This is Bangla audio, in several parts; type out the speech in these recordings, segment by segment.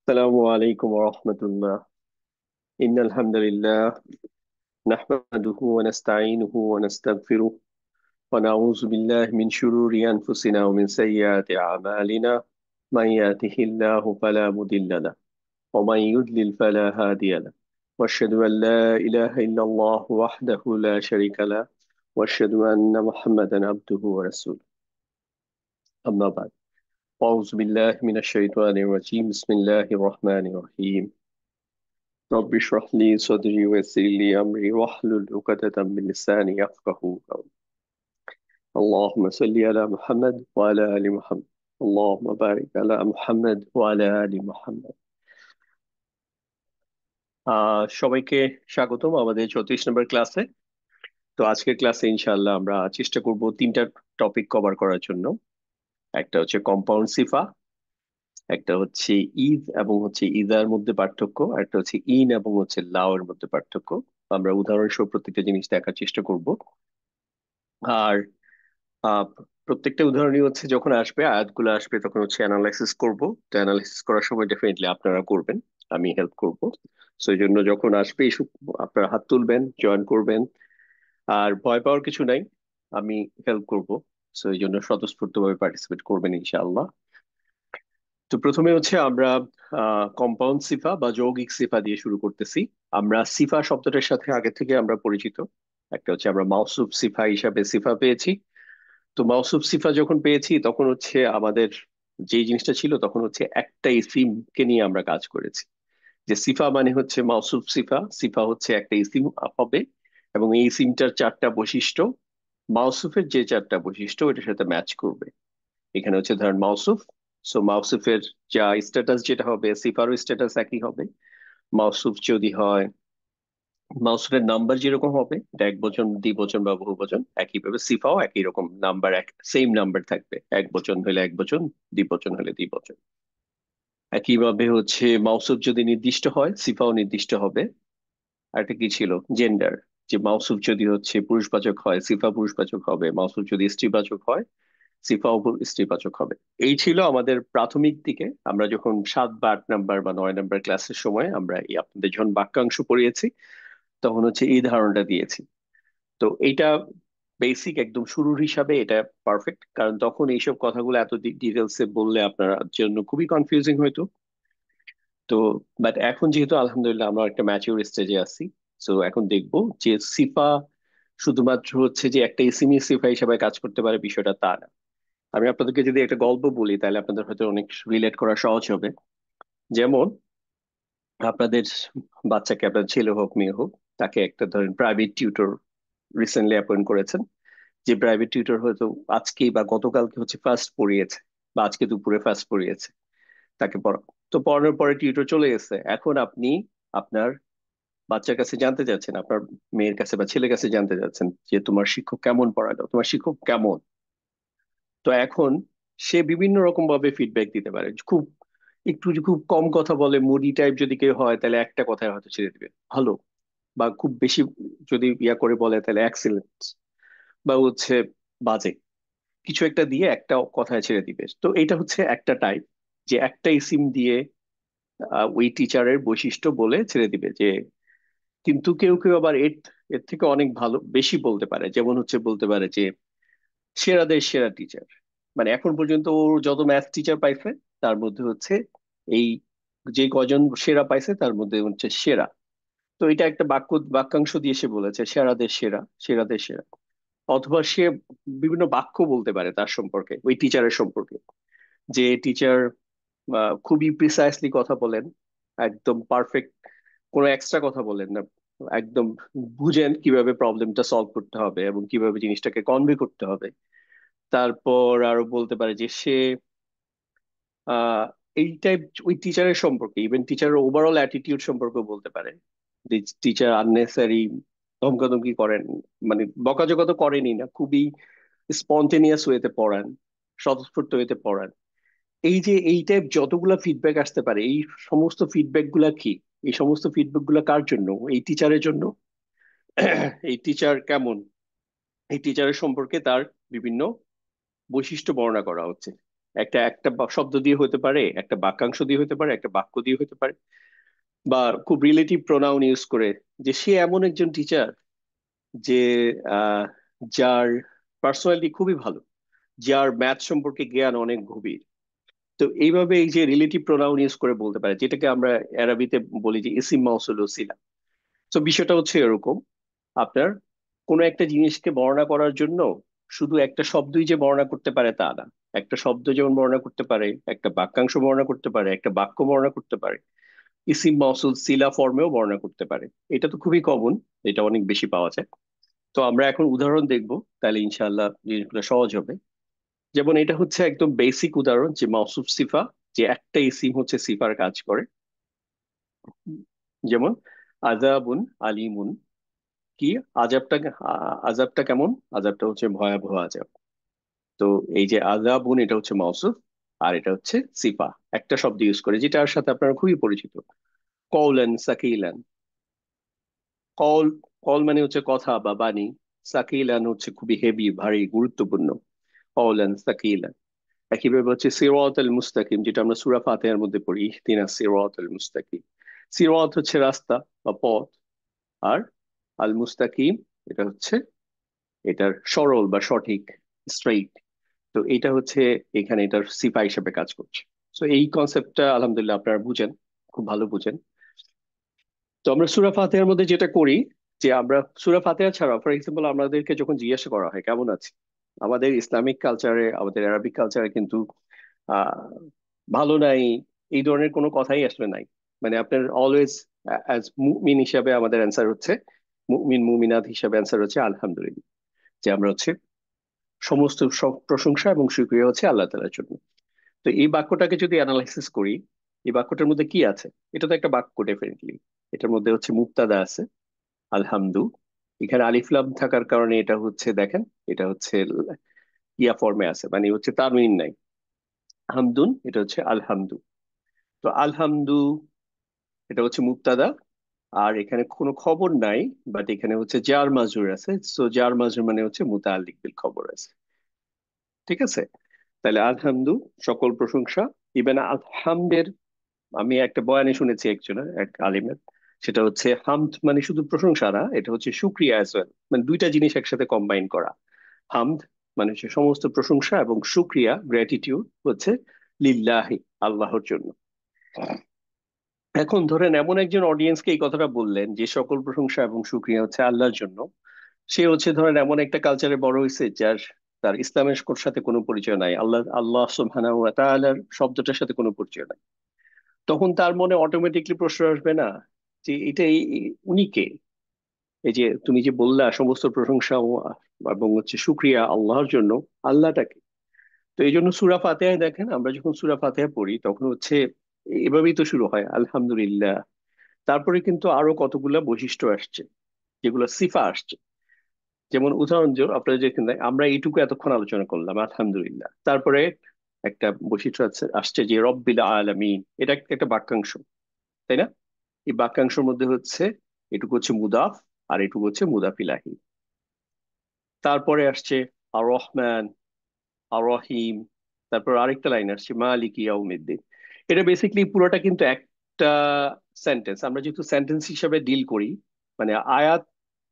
السلام عليكم ورحمة الله. إن الحمد لله نحمده ونستعينه ونستغفره ونعوذ بالله من شرور أنفسنا ومن سيئات أعمالنا. من يهده الله فلا مضل له ومن يضلل فلا هادي له. وأشهد أن لا إله إلا الله وحده لا شريك له وأشهد أن محمدا عبده ورسوله. أما بعد، أعوذ بالله من الشيطان الرجيم. بسم الله الرحمن الرحيم. رب اشرح لي صدري ويسر لي أمري واحلل عقدة من لساني يفقهوا قولي. اللهم صل على محمد وعلى آل محمد. اللهم بارك على محمد وعلى آل محمد. সবাইকে স্বাগতম আমাদের 34 নম্বর ক্লাসে। তো আজকের ক্লাসে ইনশাআল্লাহ আমরা চেষ্টা করব তিনটা টপিক কভার করার জন্য। একটা হচ্ছে কম্পাউন্ড সিফা, একটা হচ্ছে ইজ এবং হচ্ছে ইজার মধ্যে পার্থক্য, আর একটা হচ্ছে ইন এবং হচ্ছে লাও এর মধ্যে পার্থক্য। আমরা উদাহরণসহ প্রত্যেকটা জিনিস দেখার চেষ্টা করব। আর আহ, প্রত্যেকটা উদাহরণই হচ্ছে যখন আসবে, আয়াতগুলো আসবে, তখন হচ্ছে অ্যানালাইসিস করব। তো অ্যানালাইসিস করার সময় ডেফিনেটলি আপনারা করবেন, আমি হেল্প করব। সো এই জন্য যখন আসবে আপনারা হাত তুলবেন, জয়েন করবেন। আর ভয় পাওয়ার কিছু নাই, আমি হেল্প করব। সো এই জন্য স্বতঃস্ফূর্তভাবে পার্টিসিপেট করবেন ইনশাআল্লাহ। তো প্রথমে হচ্ছে আমরা কম্পাউন্ড সিফা বা যৌগিক সিফা দিয়ে শুরু করতেছি। আমরা সিফা শব্দটার সাথে আগে থেকে আমরা পরিচিত। একটা হচ্ছে আমরা মাউসুফ সিফা হিসাবে সিফা পেয়েছি। তো মাউসুফ সিফা যখন পেয়েছি তখন হচ্ছে আমাদের যে জিনিসটা ছিল, তখন হচ্ছে একটা ইসিমকে নিয়ে আমরা কাজ করেছি। যে সিফা মানে হচ্ছে মাউসুফ সিফা, সিফা হচ্ছে একটা ইসিম হবে, এবং এই ইসিমটার চারটা বৈশিষ্ট্য মাউসুফের যে চারটা বৈশিষ্ট্য ওইটার সাথে ম্যাচ করবে। এখানে হচ্ছে ধরেন মাউসুফ। সো মাউসুফের যা স্ট্যাটাস যেটা হবে, সিফারও স্ট্যাটাস একই হবে। মাউসুফ যদি হয়, মাউসুফের নাম্বার যেরকম হবে, এটা এক বচন, দ্বিবচন বা বহুবচন, একইভাবে সিফাও একই রকম নাম্বার, সেম নাম্বার থাকবে। এক বচন হলে এক বচন, দ্বিবচন হলে দ্বিবচন। একইভাবে হচ্ছে মাউসুফ যদি নির্দিষ্ট হয়, সিফাও নির্দিষ্ট হবে। আর একটা কি ছিল, জেন্ডার। যে মাউসুফ যদি হচ্ছে পুরুষবাচক হয়, সিফা পুরুষবাচক হবে। মাউসুফ যদি স্ত্রীবাচক হয়, সিফাও স্ত্রীবাচক হবে। এই ছিল আমাদের প্রাথমিক দিকে, আমরা যখন 7 বা 8 নাম্বার বা 9 নাম্বার ক্লাসের সময় আমরা এই আপনাদের যখন বাক্যাংশ পড়িয়েছি, তখন হচ্ছে এই ধারণাটা দিয়েছি। তো এইটা বেসিক একদম শুরুর হিসাবে এটা পারফেক্ট, কারণ তখন এইসব কথাগুলো এত ডিটেলসে বললে আপনার জন্য খুবই কনফিউজিং হয়তো। তো বাট এখন যেহেতু আলহামদুলিল্লাহ আমরা একটা ম্যাচিউর স্টেজে আছি, তো এখন দেখবো যে সিফা শুধুমাত্র হচ্ছে যে একটা ইসিমি সিফা হিসাবে কাজ করতে পারে, বিষয়টা তা না। আমি আপনাদেরকে যদি একটা গল্প বলি, তাহলে আপনাদের হয়তো অনেক রিলেট করা সহজ হবে। যেমন আপনাদের বাচ্চাকে, আপনার ছেলে হোক মেয়ে হোক, তাকে একটা ধরেন প্রাইভেট টিউটর রিসেন্টলি অ্যাপয়েন্ট করেছেন। যে প্রাইভেট টিউটর হয়তো আজকেই বা গতকালকে হচ্ছে ফার্স্ট পড়িয়েছে, বা আজকে দুপুরে ফার্স্ট পড়িয়েছে তাকে পড়া। তো পড়ানোর পরে টিউটর চলে গেছে। এখন আপনি আপনার বাচ্চার কাছে জানতে চাচ্ছেন, আপনার মেয়ের কাছে বা ছেলের কাছে জানতে চাচ্ছেন যে তোমার শিক্ষক কেমন পড়ালো, তোমার শিক্ষক কেমন। তো এখন সে বিভিন্ন রকম ভাবে ফিডব্যাক দিতে পারে। খুব কম কথা বলে, মুডি টাইপ যদি কেউ হয়, তাহলে একটা কথায় হয়তো ছেড়ে দিবে, ভালো। বা খুব বেশি যদি ইয়া করে বলে, তাহলে এক্সিলেন্ট, বা হচ্ছে বাজে, কিছু একটা দিয়ে একটা কথায় ছেড়ে দিবে। তো এটা হচ্ছে একটা টাইপ, যে একটা ইসিম দিয়ে ওই টিচারের বৈশিষ্ট্য বলে ছেড়ে দিবে। যে কিন্তু কেউ কেউ আবার এর এর থেকে অনেক ভালো বেশি বলতে পারে। যেমন হচ্ছে বলতে পারে যে সেরাদের সেরা টিচার, মানে এখন পর্যন্ত ও যত ম্যাথ টিচার পাইছে, তার মধ্যে হচ্ছে এই যে কজন সেরা পাইছে তার মধ্যে হচ্ছে সেরা। তো এটা একটা বাক্যাংশ দিয়ে সে বলেছে সেরাদের সেরা, সেরাদের সেরা। অথবা সে বিভিন্ন বাক্য বলতে পারে তার সম্পর্কে, ওই টিচারের সম্পর্কে। যে টিচার খুবই প্রিসাইসলি কথা বলেন, একদম পারফেক্ট, কোনো এক্সট্রা কথা বলেন না, একদম বুঝেন কিভাবে প্রবলেমটা সলভ করতে হবে এবং কিভাবে জিনিসটাকে কনভে করতে হবে। তারপর আরো বলতে পারে যে সে আহ এই টাইপ, ওই টিচারের সম্পর্কে, ইভেন টিচারের ওভারঅল অ্যাটিটিউড সম্পর্কে বলতে পারে। যে টিচার আননেসারি ধমকাধমকি করেন, মানে বকাঝকা তো করেনি না, খুবই স্পন্টেনিয়াস ওয়েতে পড়ান, স্বতঃস্ফূর্ত ওয়েতে পড়ান। এই যে এই টাইপ যতগুলা ফিডব্যাক আসতে পারে, এই সমস্ত ফিডব্যাক গুলা কি, এই সমস্ত ফিডব্যাক গুলা কার জন্য? এই টিচারের জন্য। এই টিচার কেমন, এই টিচারের সম্পর্কে তার বিভিন্ন বৈশিষ্ট্য বর্ণনা করা হচ্ছে। একটা একটা শব্দ দিয়ে হতে পারে, একটা বাক্যাংশ দিয়ে হতে পারে, একটা বাক্য দিয়ে হতে পারে, বা খুব রিলেটিভ প্রোনাউন ইউজ করে, যে সে এমন একজন টিচার যে আহ, যার পার্সোনালিটি খুবই ভালো, যার ম্যাথ সম্পর্কে জ্ঞান অনেক গভীর। তো এইভাবে এই যে রিলেটিভ প্রোনাউন ইউজ করে বলতে পারে, যেটাকে আমরা আরবিতে বলি যে ইসিম মাউসুল ওসিলা। তো বিষয়টা হচ্ছে এরকম, আপনার কোনো একটা জিনিসকে বর্ণনা করার জন্য শুধু একটা শব্দই যে বর্ণনা করতে পারে তা না। একটা শব্দ যেমন বর্ণনা করতে পারে, একটা বাক্যাংশ বর্ণনা করতে পারে, একটা বাক্য বর্ণনা করতে পারে, ইসিম মাউসুল সিলা ফর্মেও বর্ণনা করতে পারে। এটা তো খুবই কমন, এটা অনেক বেশি পাওয়া যায়। তো আমরা এখন উদাহরণ দেখব, তাহলে ইনশাআল্লাহ জিনিসগুলো সহজ হবে। যেমন এটা হচ্ছে একদম বেসিক উদাহরণ, যে মাউসুফ সিফা, যে একটা ইসিম হচ্ছে সিফার কাজ করে। যেমন আযাবুন আলিমুন, কি আজাবটা, আজাবটা কেমন, আজাবটা হচ্ছে ভয়াবহ আজাব। তো এই যে আযাবুন, এটা হচ্ছে মাউসুফ, আর এটা হচ্ছে সিফা, একটা শব্দ ইউজ করে যেটার সাথে আপনারা খুবই পরিচিত, কওলান সাকিলান। কল, কল মানে হচ্ছে কথা বা বাণী, সাকিলান হচ্ছে খুবই হেভি, ভারী, গুরুত্বপূর্ণ। কওলান সাকিলান। একইভাবে হচ্ছে সিরাত আল মুস্তাকিম, যেটা আমরা সূরা ফাতিহার মধ্যে পড়ি, ইহদিনাস সিরাত আল মুস্তাকিম। সিরাত হচ্ছে রাস্তা বা পথ, আর আল মুস্তাকিম এটা হচ্ছে এটার সরল বা সঠিক, স্ট্রেইট। তো এটা হচ্ছে এখানে এটার সিফা হিসেবে কাজ করছে। তো এই কনসেপ্টটা আলহামদুলিল্লাহ আপনারা বুঝেন, খুব ভালো বুঝেন। তো আমরা সূরা ফাতিহার মধ্যে যেটা করি, যে আমরা সূরা ফাতিহা ছাড়া, ফর এক্সাম্পল, আমাদেরকে যখন জিজ্ঞাসা করা হয় কেমন আছে, আমাদের ইসলামিক কালচারে, আমাদের আরবিক কালচারে কিন্তু আহ ভালো নাই, এই ধরনের কোনো কথাই আসলে নাই। মানে আপনার অলওয়েজ অ্যাজ মুমিন হিসাবে আমাদের অ্যান্সার হচ্ছে, মুমিন মুমিনাত হিসাবে অ্যান্সার হচ্ছে আলহামদুলিল্লাহ, যে আমরা হচ্ছে সমস্ত সব প্রশংসা এবং শুকরিয়া হচ্ছে আল্লাহ তাআলার জন্য। তো এই বাক্যটাকে যদি অ্যানালাইসিস করি, এই বাক্যটার মধ্যে কি আছে? এটা তো একটা বাক্য ডেফিনেটলি। এটার মধ্যে হচ্ছে মুক্তাদা আছে আলহামদু, এখানে আলিফ লাম থাকার কারণে এটা হচ্ছে, দেখেন, এটা হচ্ছে ইয়া ফর্মে আছে, মানে হচ্ছে তানউইন নাই। হামদুন এটা হচ্ছে আলহামদু। তো আলহামদু এটা হচ্ছে মুক্তাদা, আর এখানে কোনো খবর নাই, বাট এখানে হচ্ছে জার মাজরুর আছে। সো জার মাজরুর মানে হচ্ছে মুতাআল্লিক বিল খবর আছে। ঠিক আছে? তাহলে আলহামদু সকল প্রশংসা। ইভেন আলহামদের, আমি একটা বয়ানে শুনেছি একজনের, এক আলিমের, সেটা হচ্ছে হামদ মানে শুধু প্রশংসা না, এটা হচ্ছে শুক্রিয়া অ্যাজ ওয়েল, মানে দুইটা জিনিস একসাথে কম্বাইন করা। হামদ মানে হচ্ছে সমস্ত প্রশংসা, এবং শুক্রিয়া গ্র্যাটিটিউড হচ্ছে লিল্লাহি, আল্লাহর জন্য। এখন ধরেন এমন একজন অডিয়েন্সকে এই কথাটা বললেন যে সকল প্রশংসা এবং শুকরিয়া হচ্ছে আল্লাহর জন্য, সে হচ্ছে ধরেন এমন একটা কালচারে বড় হয়েছে যার, তার ইসলামের সাথে কোনো পরিচয় নাই, আল্লাহ আল্লাহ সুবহানাহু ওয়া তাআলার শব্দটার সাথে কোনো পরিচয় নাই। তখন তার মনে অটোমেটিকলি প্রশ্ন আসবে না, যে এটা উনি কে? এই যে তুমি যে বললা সমস্ত প্রশংসা এবং হচ্ছে শুকরিয়া আল্লাহর জন্য, আল্লাহটাকে। তো এই জন্য সূরা ফাতিহায় দেখেন, আমরা যখন সূরা ফাতিহা পড়ি তখন হচ্ছে এভাবেই তো শুরু হয়, আলহামদুলিল্লাহ। তারপরে কিন্তু আরো কতগুলা বৈশিষ্ট্য আসছে, যেগুলো সিফা আসছে। যেমন উদাহরণ আপনারা যেখানে আমরা এইটুকু এতক্ষণ আলোচনা করলাম আলহামদুলিল্লাহ, তারপরে একটা বৈশিষ্ট্য আছে আসছে যে রব্বিল আলামিন, এটা একটা বাক্যাংশ, তাই না? এই বাক্যাংশের মধ্যে হচ্ছে এটুকু হচ্ছে মুদাফ, আর এটুকু হচ্ছে মুদাফ ইলাহি। তারপরে আসছে আর রহমান, আর রহিম। তারপর আরেকটা লাইন আসছে মালিক ইয়াউমিদ্দিন। এটা বেসিক্যালি পুরোটা কিন্তু একটা সেন্টেন্স। আমরা যেহেতু সেন্টেন্স হিসাবে ডিল করি, মানে আয়াত,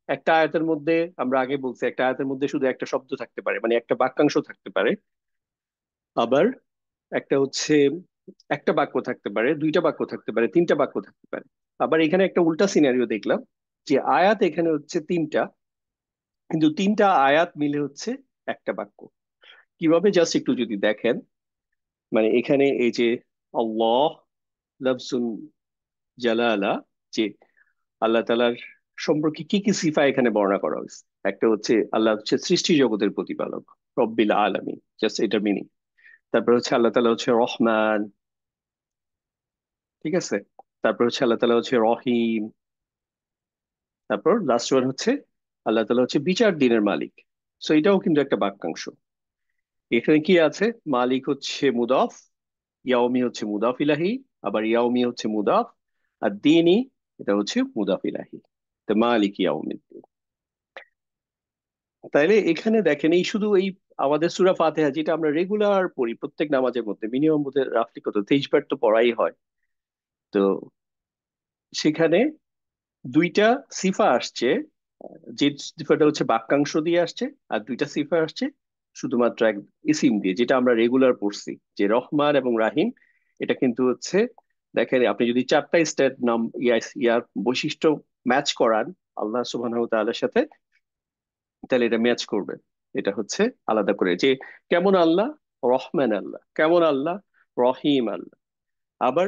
একটা আয়াতের মধ্যে, আমরা আগে বলছি একটা আয়াতের মধ্যে শুধু একটা শব্দ থাকতে পারে, মানে একটা বাক্যাংশ থাকতে পারে। আবার একটা হচ্ছে একটা বাক্য থাকতে পারে, দুইটা বাক্য থাকতে পারে, তিনটা বাক্য থাকতে পারে। আবার এখানে একটা উল্টা সিনারিও দেখলাম, যে আয়াত এখানে হচ্ছে তিনটা, কিন্তু তিনটা আয়াত মিলে হচ্ছে একটা বাক্য। কিভাবে, জাস্ট একটু যদি দেখেন, মানে এখানে এই যে আল্লাহ লাফজুন জালালা, যে আল্লাহ তাআলার সম্পর্কে কি কি সিফা এখানে বর্ণনা করা হয়েছে। একটা হচ্ছে আল্লাহ হচ্ছে সৃষ্টি জগতের প্রতিপালক, রব্বিল আলামিন, জাস্ট এটার মিনিং। তারপর হচ্ছে আল্লাহ তাআলা হচ্ছে রহমান, ঠিক আছে? তারপর হচ্ছে আল্লাহ তাআলা হচ্ছে রহিম। তারপর লাস্ট ওয়ান হচ্ছে আল্লাহ তাআলা হচ্ছে বিচার দিনের মালিক। সো এটাও কিন্তু একটা বাক্যাংশ। এখানে কি আছে? মালিক হচ্ছে মুদাফ, ইয়াউমি হচ্ছে মুদাফ ইলাহি, আবার ইয়াউমি হচ্ছে মুদাফ, আর দিনই এটা হচ্ছে মুদাফ ইলাহি। তো মালিক ইয়াউমিদ্দিন। তাইলে এখানে দেখেন এই শুধু এই আমাদের সূরা ফাতিহা যেটা আমরা রেগুলার পড়ি প্রত্যেক নামাজের মধ্যে মিনিমাম বোধহয় রাফলি কত 23 বার তো পড়াই হয়। তো সেখানে দুইটা সিফা আসছে, যে সিফাটা হচ্ছে বাক্যাংশ দিয়ে আসছে, আর দুইটা সিফা আসছে শুধুমাত্র এক ইসিম দিয়ে, যেটা আমরা রেগুলার পড়ছি যে রহমান এবং রাহিম। এটা কিন্তু হচ্ছে দেখেন আপনি যদি চারটা স্টেট নাম ইয়ার বৈশিষ্ট্য ম্যাচ করান আল্লাহ সুবহানাহু ওয়া তাআলার সাথে, তাহলে এটা ম্যাচ করবে। এটা হচ্ছে আলাদা করে যে কেমন আল্লাহ, রহমান আল্লাহ, কেমন আল্লাহ, রহিম আল্লাহ। আবার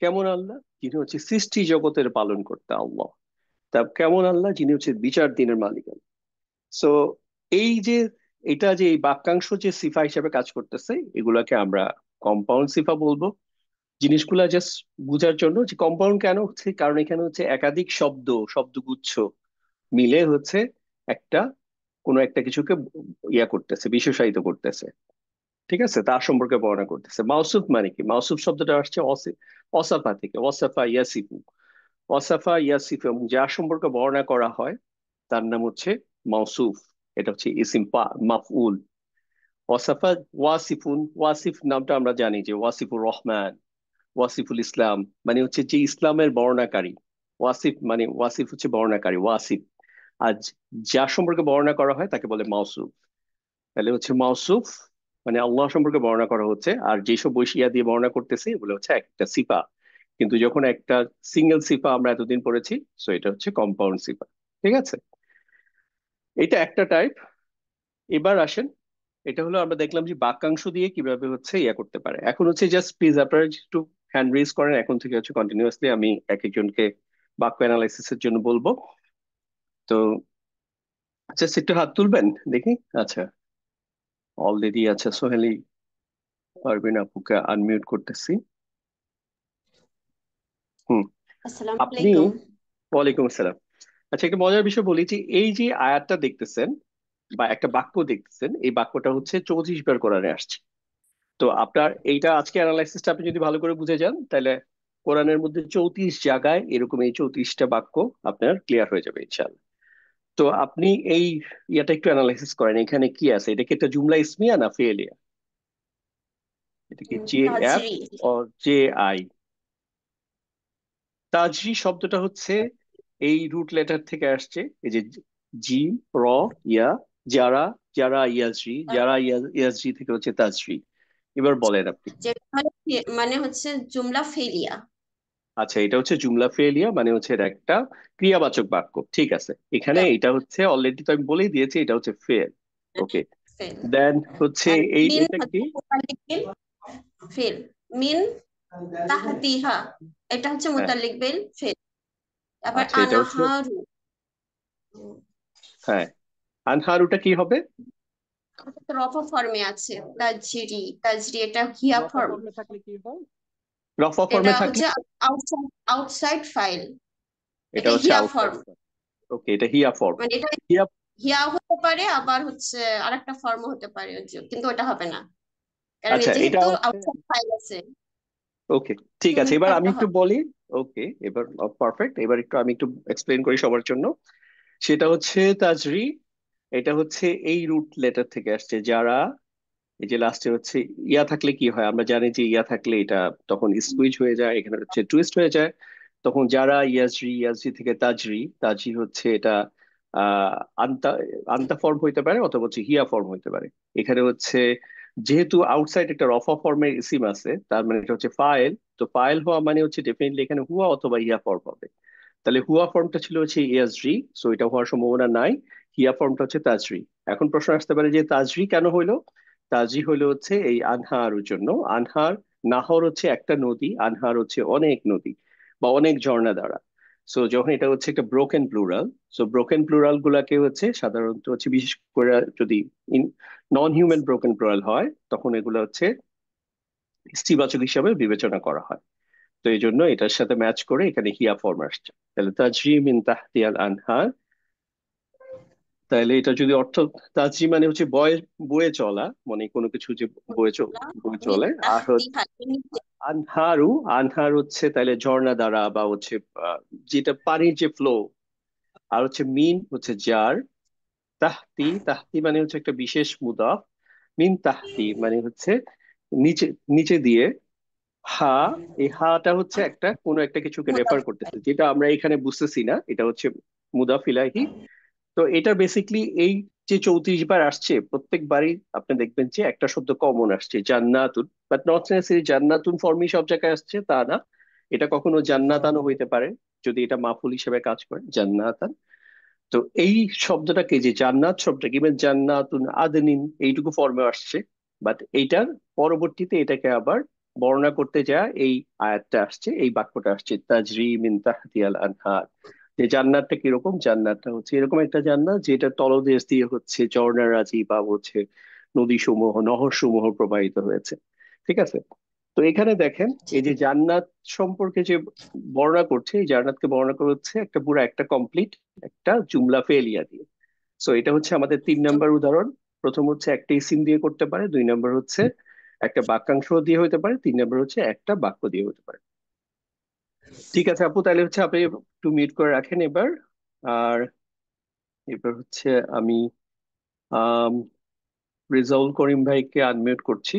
কেমন আল্লাহ, যিনি হচ্ছে সৃষ্টি জগতের পালন করতে আল্লাহ। তা কেমন আল্লাহ, যিনি হচ্ছে বিচার দিনের মালিক। সো এই যে এটা যে এই বাক্যাংশ যে সিফা হিসেবে কাজ করতেছে, এগুলাকে আমরা কম্পাউন্ড সিফা বলবো। জিনিসগুলা জাস্ট বোঝার জন্য যে কম্পাউন্ড কেন হচ্ছে, কারণ এখানে হচ্ছে একাধিক শব্দগুচ্ছ মিলে হচ্ছে একটা কোনো একটা কিছুকে ইয়া করতেছে, বিশেষায়িত করতেছে। ঠিক আছে, তার সম্পর্কে বর্ণনা করতেছে। মাউসুফ মানে কি? মাউসুফ শব্দটা আসছে অসাফা থেকে, ওয়াসাফা ইয়াসিফু। ওয়াসাফা ইয়াসিফু, এবং যার সম্পর্কে বর্ণনা করা হয় তার নাম হচ্ছে মাউসুফ। এটা হচ্ছে ইসিম মাফউল। ওয়াসাফা ওয়াসিফুন, ওয়াসিফ নামটা আমরা জানি যে ওয়াসিফুর রহমান, ওয়াসিফুল ইসলাম মানে হচ্ছে যে ইসলামের বর্ণনাকারী। ওয়াসিফ মানে ওয়াসিফ হচ্ছে বর্ণনাকারী, ওয়াসিফ। আর যার সম্পর্কে বর্ণনা করা হয় তাকে বলে মাউসুফ। তাহলে হচ্ছে মাউসুফ মানে আল্লাহ সম্পর্কে বর্ণনা করা হচ্ছে, আর যেসব বৈশিয়া দিয়ে বর্ণনা করতেছে এগুলো হচ্ছে একটা সিফা। কিন্তু যখন একটা সিঙ্গেল সিফা আমরা এতদিন পড়েছি, সো এটা হচ্ছে কম্পাউন্ড সিফা। ঠিক আছে, এটা একটা টাইপ। এবার আসেন, এটা হলো আমরা দেখলাম যে বাক্যাংশ দিয়ে কিভাবে হচ্ছে ইয়া করতে পারে। এখন হচ্ছে জাস্ট প্লিজ আপনারা একটু হ্যান্ড রেজ করেন, এখন থেকে হচ্ছে কন্টিনিউয়াসলি আমি এক একজনকে বাক্য অ্যানালাইসিস এর জন্য বলবো। তো জাস্ট একটু হাত তুলবেন দেখি। আচ্ছা, অলরেডি আচ্ছা, সোহেলি পারবেন আপুকে আনমিউট করতেছি। হুম। আসসালামু আপনি, আলাইকুম। ওয়ালাইকুম আসসালাম। আচ্ছা, একটা মজার বিষয় বলি যে এই যে আয়াতটা দেখতেছেন বা একটা বাক্য দেখতেছেন, এই বাক্যটা হচ্ছে 34 বার কোরআনে আসছে। তো আপনার এইটা আজকে অ্যানালাইসিসটা আপনি যদি ভালো করে বুঝে যান, তাহলে কোরআনের মধ্যে 34 জায়গায় এরকম এই 34টা বাক্য আপনার ক্লিয়ার হয়ে যাবে ইনশাআল্লাহ। তো আপনি এই ইয়াটা একটু অ্যানালাইসিস করেন, এখানে কি আছে? এটা কি একটা জুমলা ইসমিয়া না ফেলিয়া? এটা কি জে এফ তাজরি। ও জে আই? তাজরি শব্দটা হচ্ছে এই রুট লেটার থেকে আসছে, এই যে জিম র ইয়া, যারা, যারা ইয়াজরি, যারা ইয়াজরি থেকে হচ্ছে তাজরি। এবার বলেন আপনি। যেটা মানে হচ্ছে জুমলা ফেলিয়া। আচ্ছা, এটা হচ্ছে জুমলা ফেলিয়া, মানে হচ্ছে এটা একটা ক্রিয়াবাচক বাক্য। ঠিক আছে, এখানে এটা হচ্ছে অলরেডি তো আমি বলেই দিয়েছি, এটা হচ্ছে ফেল। ওকে, ফেল। দেন হচ্ছে আর এই মিন এটা কি? হচ্ছে মুতাল্লিক বিল ফেল। মিন তাহতিহা, এটা হচ্ছে হ্যাঁ, মুতাল্লিক বিল ফেল। আবার আচ্ছা এটা হচ্ছে, আনাহারু, হ্যাঁ, আনহারুটা কি হবে? রফা ফর্মে আছে। তাজরি, তাজরি এটা হিয়া রফা ফর্ম। ফর্মে থাকলে কি হয়? রফা এটা ফর্মে থাকলে হচ্ছে আউটসাইড, আউটসাইড ফাইল। এটা এটা হচ্ছে হিয়া আউটসাইড। ফর্ম। ওকে, এটা হিয়া ফর্ম। মানে এটা হিয়া, হিয়া হতে পারে, আবার হচ্ছে আরেকটা ফর্মও হতে পারে, কিন্তু ওটা হবে না, কারণ আচ্ছা এটা যেহেতু হচ্ছে, আউটসাইড ফাইল আছে। ওকে ঠিক আছে, এবার আমি সুন্নাহটা একটু হবে। বলি। ওকে, এবার পারফেক্ট, এবার একটু আমি একটু এক্সপ্লেন করি সবার জন্য। সেটা হচ্ছে তাজরি, এটা হচ্ছে এই রুট লেটার থেকে আসছে যারা। এই যে লাস্টে হচ্ছে ইয়া থাকলে কি হয়, আমরা জানি যে ইয়া থাকলে এটা তখন স্কুইজ হয়ে যায়, এখানে হচ্ছে টুইস্ট হয়ে যায়। তখন যারা ইয়াজরি, ইয়াজরি থেকে তাজরি, তাজরি হচ্ছে এটা আহ আন্তা, আন্তা ফর্ম হইতে পারে অথবা হচ্ছে হিয়া ফর্ম হইতে পারে। এখানে হচ্ছে যেহেতু আউটসাইড একটা রফা ফর্মের ইসিম আছে, তার মানে এটা হচ্ছে ফাইল। তো ফাইল হওয়া মানে হচ্ছে ডেফিনেটলি এখানে হুয়া অথবা ইয়া ফর্ম হবে। তাহলে হুয়া ফর্মটা ছিল হচ্ছে ইয়াজরি, সো এটা হওয়ার সম্ভাবনা নাই। হিয়া ফর্মটা হচ্ছে তাজরি। এখন প্রশ্ন আসতে পারে যে তাজরি কেন হইলো? তাজরি হইলো হচ্ছে এই আনহারুর জন্য। আনহার, নাহর হচ্ছে একটা নদী, আনহার হচ্ছে অনেক নদী বা অনেক ঝর্ণা দ্বারা। সো যখন এটা হচ্ছে একটা broken plural, so broken plural গুলাকে হচ্ছে সাধারণত হচ্ছে, বিশেষ করে যদি নন হিউম্যান ব্রোকেন প্লুরাল হয়, তখন এগুলো হচ্ছে স্ত্রীবাচক হিসাবে বিবেচনা করা হয়। তো এই জন্য এটার সাথে ম্যাচ করে এখানে হিয়া ফর্ম আসছে। তাহলে তাজরি মিন তাহতিয়াল আনহার, তাহলে এটা যদি অর্থ, তাজরি মানে হচ্ছে বয়ে, বয়ে চলা, মানে কোনো কিছু যে বয়ে মিন চলে। আর তাহতিহা, নিচে। আনহারু, আনহার হচ্ছে তাহলে ঝর্ণা দ্বারা বা হচ্ছে যেটা পানির যে ফ্লো। আর হচ্ছে মিন হচ্ছে যার, তাহতি, তাহতি মানে হচ্ছে একটা বিশেষ মুদাফ। মিন তাহতি মানে হচ্ছে নিচে, নিচে দিয়ে। হা, এই হাটা হচ্ছে একটা কোনো একটা কিছুকে রেফার করতেছে, যেটা আমরা এখানে বুঝতেছি না, এটা হচ্ছে মুদাফ ইলাহি। তো এটা বেসিকলি এই যে 34 বার আসছে, প্রত্যেকবারই আপনি দেখবেন যে একটা শব্দ কমন আসছে, জান্নাতুন। বাট নট নেসেসারি জান্নাতুন ফর্মই সব জায়গায় আসছে তা না, এটা কখনো জান্নাতানও হইতে পারে যদি এটা মাফুল হিসেবে কাজ করে, জান্নাতান। তো এই শব্দটাকে, যে জান্নাত শব্দটা, ইভেন জান্নাতুন আদনিন এইটুকু ফর্মে আসছে, বাট এইটার পরবর্তীতে এটাকে আবার বর্ণনা করতে যা এই আয়াতটা আসছে, এই বাক্যটা আসছে, তাজরি মিন তাহতিয়াল আনহার। যে জান্নাতটা কিরকম, জান্নাতটা হচ্ছে এরকম একটা জান্নাত যেটা তলদেশ দিয়ে হচ্ছে ঝর্ণা রাজি বা হচ্ছে নদী সমূহ, নহর সমূহ প্রবাহিত হয়েছে। ঠিক আছে। তো এখানে দেখেন, এই যে জান্নাত সম্পর্কে যে বর্ণনা করছে, এই জান্নাতকে বর্ণনা করছে একটা পুরো একটা কমপ্লিট একটা জুমলা ফেলিয়া দিয়ে। সো এটা হচ্ছে আমাদের 3 নম্বর উদাহরণ। প্রথম হচ্ছে একটা ইসিম দিয়ে করতে পারে, 2 নম্বর হচ্ছে একটা বাক্যাংশ দিয়ে হতে পারে, 3 নম্বর হচ্ছে একটা বাক্য দিয়ে হতে পারে। ঠিক আছে আপু, তাহলে হচ্ছে আপনি একটু মিউট করে রাখেন এবার। আর এবার হচ্ছে আমি আহ রেজাউল করিম ভাইকে আনমিউট করছি।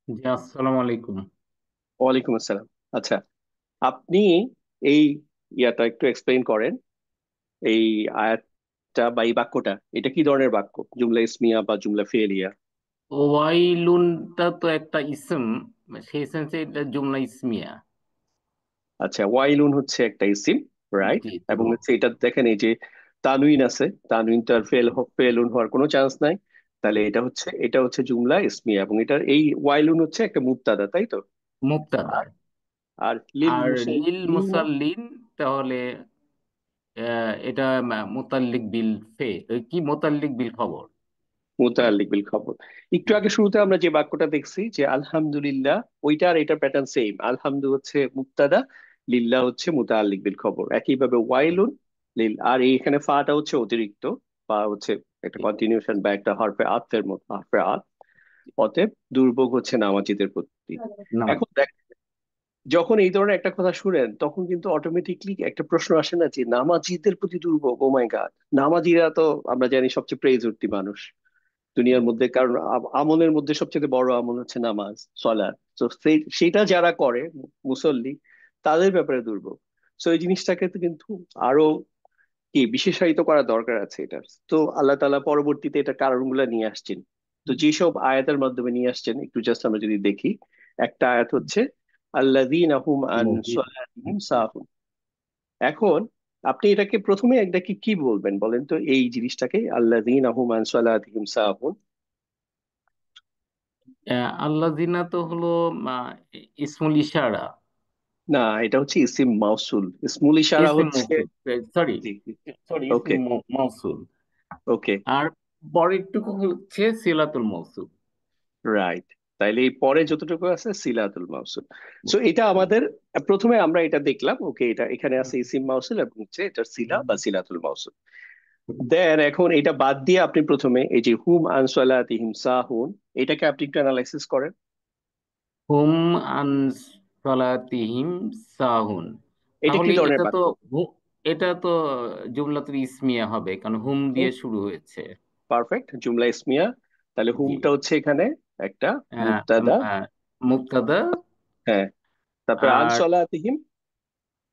জি, আসসালামু আলাইকুম। ওয়ালাইকুম আসসালাম। আচ্ছা, আপনি এই ইয়াটা একটু এক্সপ্লেইন করেন, এই আয়াতটা বা এই বাক্যটা, এটা কি ধরনের বাক্য, জুমলা ইসমিয়া বা জুমলা ফেলিয়া? ওয়াইলুনটা তো একটা ইসম, সেই সেন্সে এটা জুমলা ইসমিয়া। আচ্ছা, ওয়াইলুন হচ্ছে একটা ইসিম, রাইট। জি তো। এবং হচ্ছে এটা দেখেন, এই যে তানউইন আছে, তানউইনটার ফেলুন হওয়ার কোনো চান্স নাই। তাহলে এটা হচ্ছে জুমলা ইসমিয়া, এবং এটার এই ওয়াইলুন হচ্ছে একটা মুবতাদা, তাই তো? মুবতাদা। আর আর লিল আর লিল মুসাল্লিন, মুসাল্লিন, তাহলে এটা মুতাল্লিক বিল কি মুতাল্লিক বিল খবর। মুতাআল্লিক বিল খবর। একটু আগে শুরুতে আমরা যে বাক্যটা দেখছি যে আলহামদুলিল্লাহ, ওইটা আর এটার প্যাটার্ন সেম। আলহামদু হচ্ছে মুবতাদা, লিল্লাহ হচ্ছে মুতাআল্লিক বিল খবর। একইভাবে ওয়াইলুন, লিল, আর এখানে ফাটা হচ্ছে অতিরিক্ত, বা হচ্ছে একটা কন্টিনিউশন বা একটা হরফে আতফের মতো, হরফে আত। অতএব দুর্ভোগ হচ্ছে নামাজিদের প্রতি। নামাজ। এখন দেখ, যখন এই ধরনের একটা কথা শুনেন তখন কিন্তু অটোমেটিকলি একটা প্রশ্ন আসে না যে নামাজিদের প্রতি দুর্ভোগ, ও মাই গড। নামাজিরা তো আমরা জানি সবচেয়ে প্রেজ উঠতি মানুষ দুনিয়ার মধ্যে, কারণ আমলের মধ্যে সবচেয়ে বড় আমল হচ্ছে নামাজ, সলাৎ। তো সেটা যারা করে, মুসল্লি, তাদের ব্যাপারে দুর্ভোগ। তো এই জিনিসটাকে তো কিন্তু আরো কি বিশেষায়িত করা দরকার আছে এটা। তো আল্লাহ তাআলা পরবর্তীতে এটা কারণগুলো নিয়ে আসছেন। তো যেসব আয়াতের মাধ্যমে নিয়ে আসছেন একটু জাস্ট আমরা যদি দেখি, একটা আয়াত হচ্ছে আল্লাযীনা হুম আন সালাতিহিম সাহুন। এখন আপনি এটাকে প্রথমে একটাকে কি বলবেন বলেন তো, এই জিনিসটাকে আল্লাযীনা হুম আন সালাতিহিম সাহুন। আল্লাহ জিনা তো হলো আহ, ইসমুল ইশারা। না, এটা হচ্ছে ইসিম মাউসুল। ইসমুল ইশারা ইসম হচ্ছে, মৌসুল, সরি। জি, সরি, ওকে, ইসম মৌসুল। ওকে, আর পরেরটুকু হচ্ছে সিলাতুল মৌসুল। রাইট। তাইলে এই পরে যতটুকু আছে সিলাতুল মাউসুল। সো এটা আমাদের প্রথমে আমরা এটা দেখলাম, ওকে, এটা এখানে আছে ইসিম মাউসুল এবং হচ্ছে এটা সিলা বা সিলাতুল মাউসুল। দেন এখন এটা বাদ দিয়ে আপনি প্রথমে এই যে হুম আনসালাতিহিম সাহুন, এটাকে আপনি একটু অ্যানালাইসিস করেন। হুম আন সালাতিহিম সাহুন। এটা কি তাহলে ধরনের এটা তো বাক্য? এটা তো জুমলাতুল ইসমিয়া হবে, কারণ হুম হুম, দিয়ে শুরু হয়েছে। পারফেক্ট, জুমলা ইসমিয়া। তাহলে জি। হুমটা হচ্ছে এখানে একটা আহ, মুবতাদা। আহ, মুবতাদা। হ্যাঁ, তারপরে আর আনসালাতিহিম,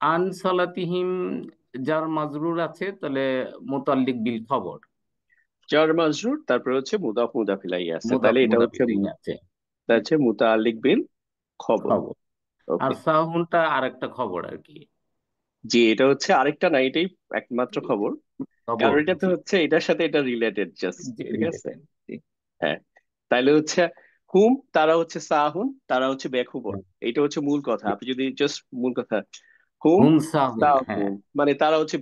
আন সালাতিহিম, যার মাজরুর আছে, তাহলে মুতাল্লিক বিল খবর। জার মাজরুর, তারপরে হচ্ছে মুদাফ মুদাফ ইলাইহি আছে, মুদাফ তাহলে এটা মুদাফ হচ্ছে, ইলাইহি আছে। এটা হচ্ছে মুতাআল্লিক বিল খবর। খবর। আর ওকে, সাহুনটা আরেকটা খবর আর কি। জি, এটা হচ্ছে আরেকটা না, এটাই একমাত্র খবর। খবর। কারণ এটাতে জি। হচ্ছে এটার সাথে এটা রিলেটেড জাস্ট। জি, ঠিক আছে। related, জি। হ্যাঁ, তাইলে হচ্ছে হুম, তারা হচ্ছে সাহুন, তারা হচ্ছে বেখবর। এইটা হচ্ছে মূল কথা, আপনি যদি জাস্ট মূল কথা, হুম হুম সাহুন, হ্যাঁ। সাহুন মানে তারা হচ্ছে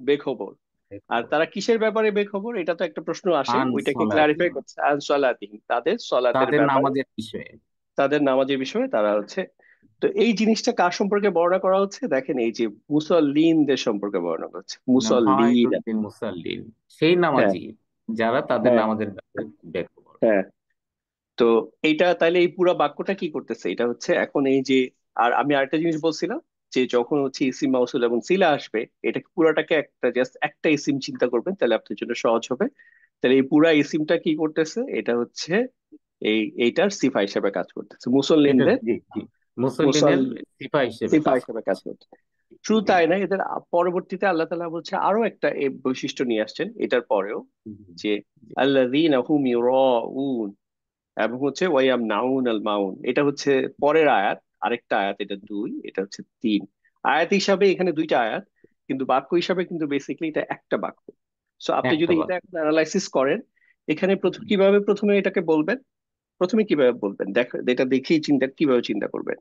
বেখবর। আর তারা কিসের ব্যাপারে বেখবর, এটা তো একটা প্রশ্ন আসে, আন ওইটাকে ক্লারিফাই সালাতিহিম, করছে আন সালাতিহিম, তাদের সলাতের তাদের ব্যাপারে, নামাজের বিষয়ে। তাদের নামাজের বিষয়ে তারা হচ্ছে। তো এই জিনিসটা কার সম্পর্কে বর্ণনা করা হচ্ছে দেখেন, এই যে মুসল্লিনদের সম্পর্কে বর্ণনা করছে, মুসল্লিন। ফাওয়াইলুল লিল মুসাল্লিন, সেই হ্যাঁ, নামাজি যারা তাদের হ্যাঁ, নামাজের ব্যাপারে বেখবর। হ্যাঁ। তো এইটা তাইলে এই পুরো বাক্যটা কি করতেছে, এটা হচ্ছে এখন এই যে, আর আমি আরেকটা জিনিস বলছিলাম, যে যখন হচ্ছে ইসিম মাউসুল এবং সিলা আসবে, এটাকে পুরাটাকে একটা জাস্ট একটা ইসিম চিন্তা করবেন, তাহলে আপনার জন্য সহজ হবে। তাহলে এই পুরা ইসিমটা কি করতেছে, এটা হচ্ছে এইটার সিফা হিসেবে কাজ করতেছে, এটা মুসল্লিনদের জি জি, মুসল মুসল্লিনের সিফা হিসেবে সিফা কাজ হিসেবে কাজ করছে। করছে। শুধু জি তাই না, এদের পরবর্তীতে আল্লাহ তাআলা বলছে আরো একটা এই বৈশিষ্ট্য নিয়ে আসছেন এটার পরেও, জি যে জি। আল্লাযীনা হুম ইউরাউন, এবং হচ্ছে ওয়াইয়াম নাউন আল মাউন। এটা হচ্ছে পরের আয়াত, আরেকটা আয়াত, এটা দুই, এটা হচ্ছে তিন। আয়াত হিসাবে এখানে দুইটা আয়াত, কিন্তু বাক্য হিসাবে কিন্তু বেসিক্যালি এটা একটা বাক্য। সো আপনি একটা যদি বার। এটা এখন অ্যানালাইসিস করেন, এখানে প্রথম কিভাবে প্রথমে এটাকে বলবেন, প্রথমে কিভাবে বলবেন দেখ, এটা দেখেই চিন্তা কিভাবে চিন্তা করবেন,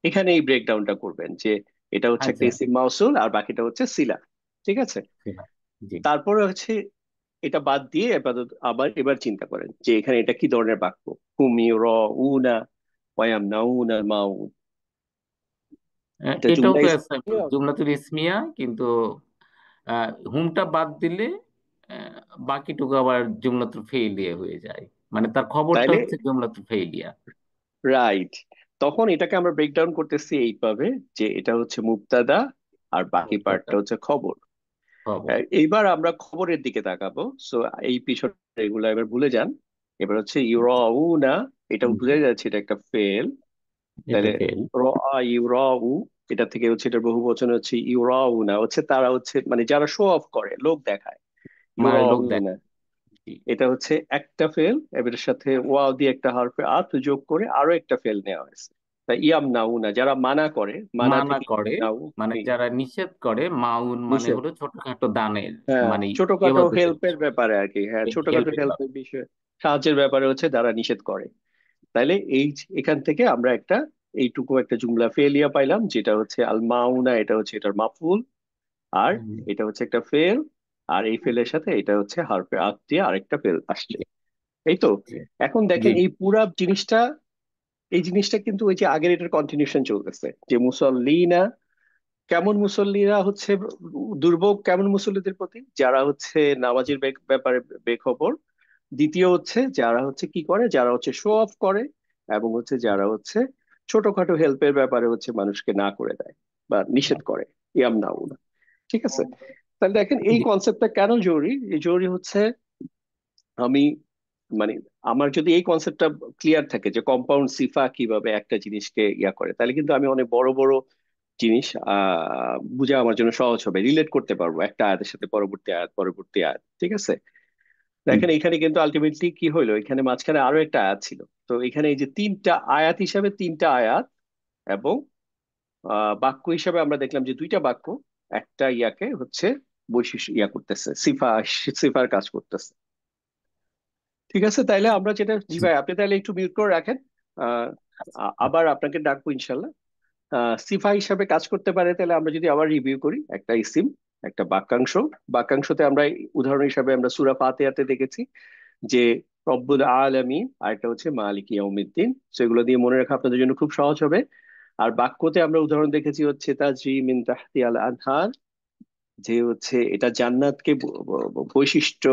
এখানে এই ব্রেকডাউনটা করবেন যে এটা হচ্ছে একটা আচ্ছা। ইসিম মাউসুল আর বাকিটা হচ্ছে সিলা। ঠিক আছে, জি। তারপরে হচ্ছে এটা বাদ দিয়ে আবার এবার চিন্তা করেন যে এখানে এটা কি ধরনের বাক্য, হুম ইউরাউনা ওয়ায়াম নাউন আল মাউন। এটা এটাও জুমলা তো ইসমিয়া। জুমলাতুল ইসমিয়া, কিন্তু হুমটা বাদ দিলে আহ, বাকিটুকু আবার জুমলাতুল ফেইলিয়া হয়ে যায়, মানে তার খবরটা তাইলে হচ্ছে জুমলাতুল ফেইলিয়া। রাইট, তখন এটাকে আমরা ব্রেকডাউন করতেছি এইভাবে যে এটা হচ্ছে মুবতাদা আর বাকি মুবতাদা পার্টটা হচ্ছে খবর। খবর। এইবার আমরা খবরের দিকে তাকাবো। সো এই পিছনে এগুলো এবার ভুলে যান। এবার হচ্ছে ইউরাউনা, এটা হুম, বুঝে যাচ্ছে এটা একটা ফেল। এটা তাহলে ফেল। র ইউরাউ, এটা থেকে হচ্ছে এটা বহু বচন হচ্ছে ইউরাউনা, হচ্ছে তারা হচ্ছে মানে যারা শো অফ করে, লোক দেখায়, মানে লোক ইউরাউনা। দেখি। এটা হচ্ছে একটা ফেল, এবার সাথে ওয়াও দিয়ে একটা হরফে আত যোগ করে আরো একটা ফেল নেওয়া হয়েছে। তাই ইয়াম নাউনা, যারা মানা করে, মানা মানা থেকে করে, নাউ মানে যারা নিষেধ করে, মাউন মানে নিষেধ। হলো ছোটখাটো দানের, হ্যাঁ, মানে ছোটখাটো ইবাদতের হেল্পের ব্যাপারে আর কি, হ্যাঁ ছোটখাটো হেল্পের হেল্পের ব্যাপার। বিষয়ে, সাহায্যের ব্যাপারে হচ্ছে যারা নিষেধ করে। তাইলে এখান থেকে আমরা একটা এইটুকু একটা জুমলা ফেলিয়া পাইলাম, যেটা হচ্ছে আল মাউনা, এটা হচ্ছে এটার মাফউল, আর হুম, এটা হচ্ছে একটা ফেল, আর এই ফেলের সাথে এটা হচ্ছে হারফে আত দিয়ে আরেকটা ফেল আসছে। জি এই তো। জি এখন জি। দেখেন এই পুরা জিনিসটা, এই জিনিসটা কিন্তু ওই যে আগের এটার কন্টিনিউশন চলতেছে, যে মুসল্লিনা, কেমন মুসল্লিরা হচ্ছে দুর্ভোগ কেমন মুসল্লিদের প্রতি, যারা হচ্ছে নামাজের ব্যাপারে বেখবর। দ্বিতীয় হচ্ছে যারা হচ্ছে কি করে, যারা হচ্ছে শো অফ করে, এবং হচ্ছে যারা হচ্ছে ছোটখাটো হেল্পের ব্যাপারে হচ্ছে মানুষকে না করে দেয় বা নিষেধ করে, ইয়াম নাউন। ঠিক আছে, তাহলে দেখেন এই জি কনসেপ্টটা কেন জরুরি। এই জরুরি হচ্ছে আমি মানে আমার যদি এই কনসেপ্টটা ক্লিয়ার থাকে যে কম্পাউন্ড সিফা কিভাবে একটা জিনিসকে ইয়া করে, তাহলে কিন্তু আমি অনেক বড় বড় জিনিস বোঝা আমার জন্য সহজ হবে, রিলেট করতে পারবো একটা আয়াতের সাথে পরবর্তী আয়াত, পরবর্তী আয়াত। ঠিক আছে, দেখেন এখানে কিন্তু আলটিমেটলি কি হইলো, এখানে মাঝখানে আরো একটা আয়াত ছিল। তো এখানে এই যে তিনটা আয়াত হিসাবে তিনটা আয়াত, এবং বাক্য হিসাবে আমরা দেখলাম যে দুইটা বাক্য একটা ইয়াকে হচ্ছে বৈশিষ্ট্য ইয়া করতেছে, সিফার কাজ করতেছে। ঠিক আছে, তাইলে আমরা যেটা, জি জি। ভাই আপনি তাহলে একটু মিউট করে রাখেন। আহ আবার আপনাকে ডাকবো ইনশাল্লাহ। সিফা হিসাবে কাজ করতে পারে, তাহলে আমরা যদি আবার রিভিউ করি, একটা ইসিম, একটা বাক্যাংশ। বাক্যাংশতে আমরা উদাহরণ হিসাবে আমরা সূরা ফাতিহাতে দেখেছি যে রব্বুল আলামিন, আর একটা হচ্ছে মালিক ইয়াউমিদ্দিন। সেগুলো দিয়ে মনে রাখা আপনাদের জন্য খুব সহজ হবে। আর বাক্যতে আমরা উদাহরণ দেখেছি হচ্ছে তাজরি মিন তাহতি আল আনহার, যে হচ্ছে এটা জান্নাতকে বৈশিষ্ট্য